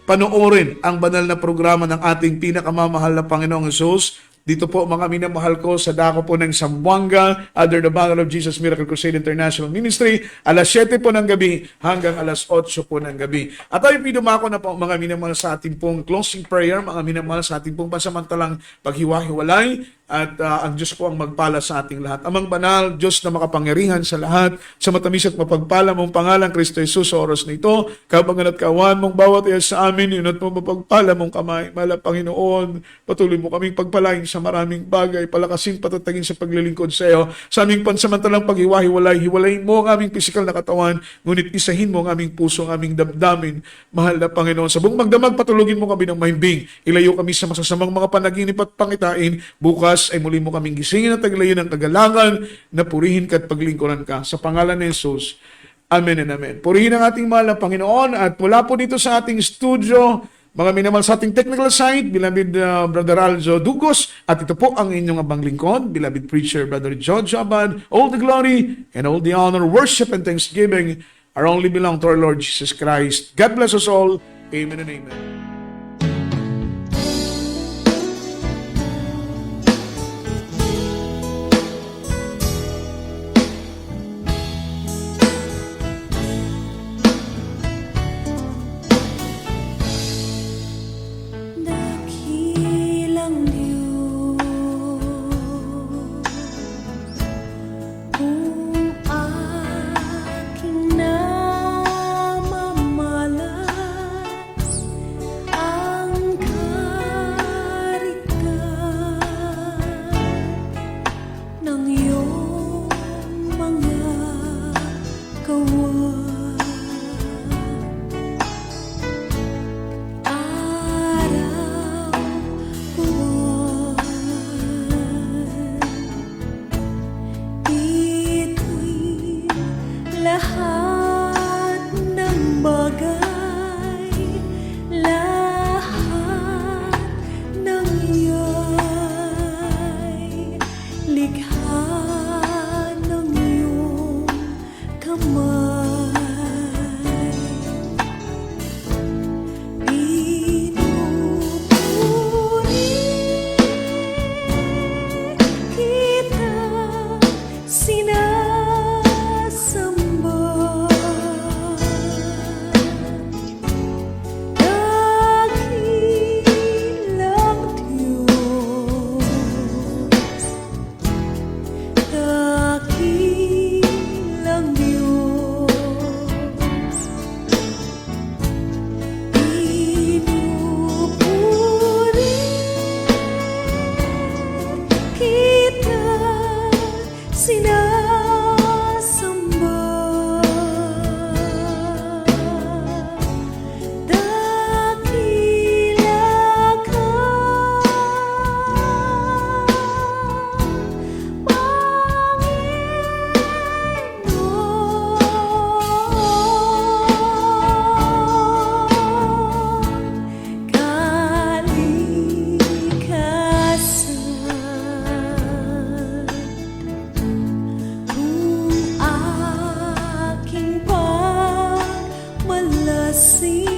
panoorin ang banal na programa ng ating pinakamamahal na Panginoong Hesus. Dito po, mga minamahal ko, sa dako po ng Zamboanga, under the banner of Jesus Miracle Crusade International Ministry, alas 7 po ng gabi hanggang alas 8 po ng gabi. At tayo pinumako na po, mga minamahal, sa ating pong closing prayer, mga minamahal, sa ating pong pansamantalang paghiwa-hiwalay. At ang Diyos po ang magpala sa ating lahat. Amang banal, Diyos na makapangyarihan sa lahat, sa matamis at mapagpala mong pangalan, Kristo Jesus, sa oras na ito, kabangan at kawan mong bawat iya sa amin, yun at mapagpala mong kamay. Mahal na Panginoon, patuloy mo kaming pagpalain sa maraming bagay, palakasin, patatagin sa paglilingkod sa iyo. Sa aming pansamantalang paghiwa-hiwalay, hiwalayin mo ang aming pisikal na katawan, ngunit isahin mo ang aming puso, ang aming damdamin. Mahal na Panginoon, sa buong magdamag, patulugin mo kami ng mahimbing. Ilayo kami sa masasamang mga panaginip at pangitain. Bukas ay muli mo kaming gisingin at taglayin ng kagalangan na purihin ka at paglingkuran ka. Sa pangalan ni Jesus. Amen and amen. Purihin ang ating mahal na Panginoon at mula po dito sa ating studio, mga minamahal, sa ating technical side, beloved Brother Aljo Dugos, at ito po ang inyong abang lingkod, beloved preacher Brother George Abad. All the glory and all the honor, worship and thanksgiving are only belong to our Lord Jesus Christ. God bless us all. Amen and amen. see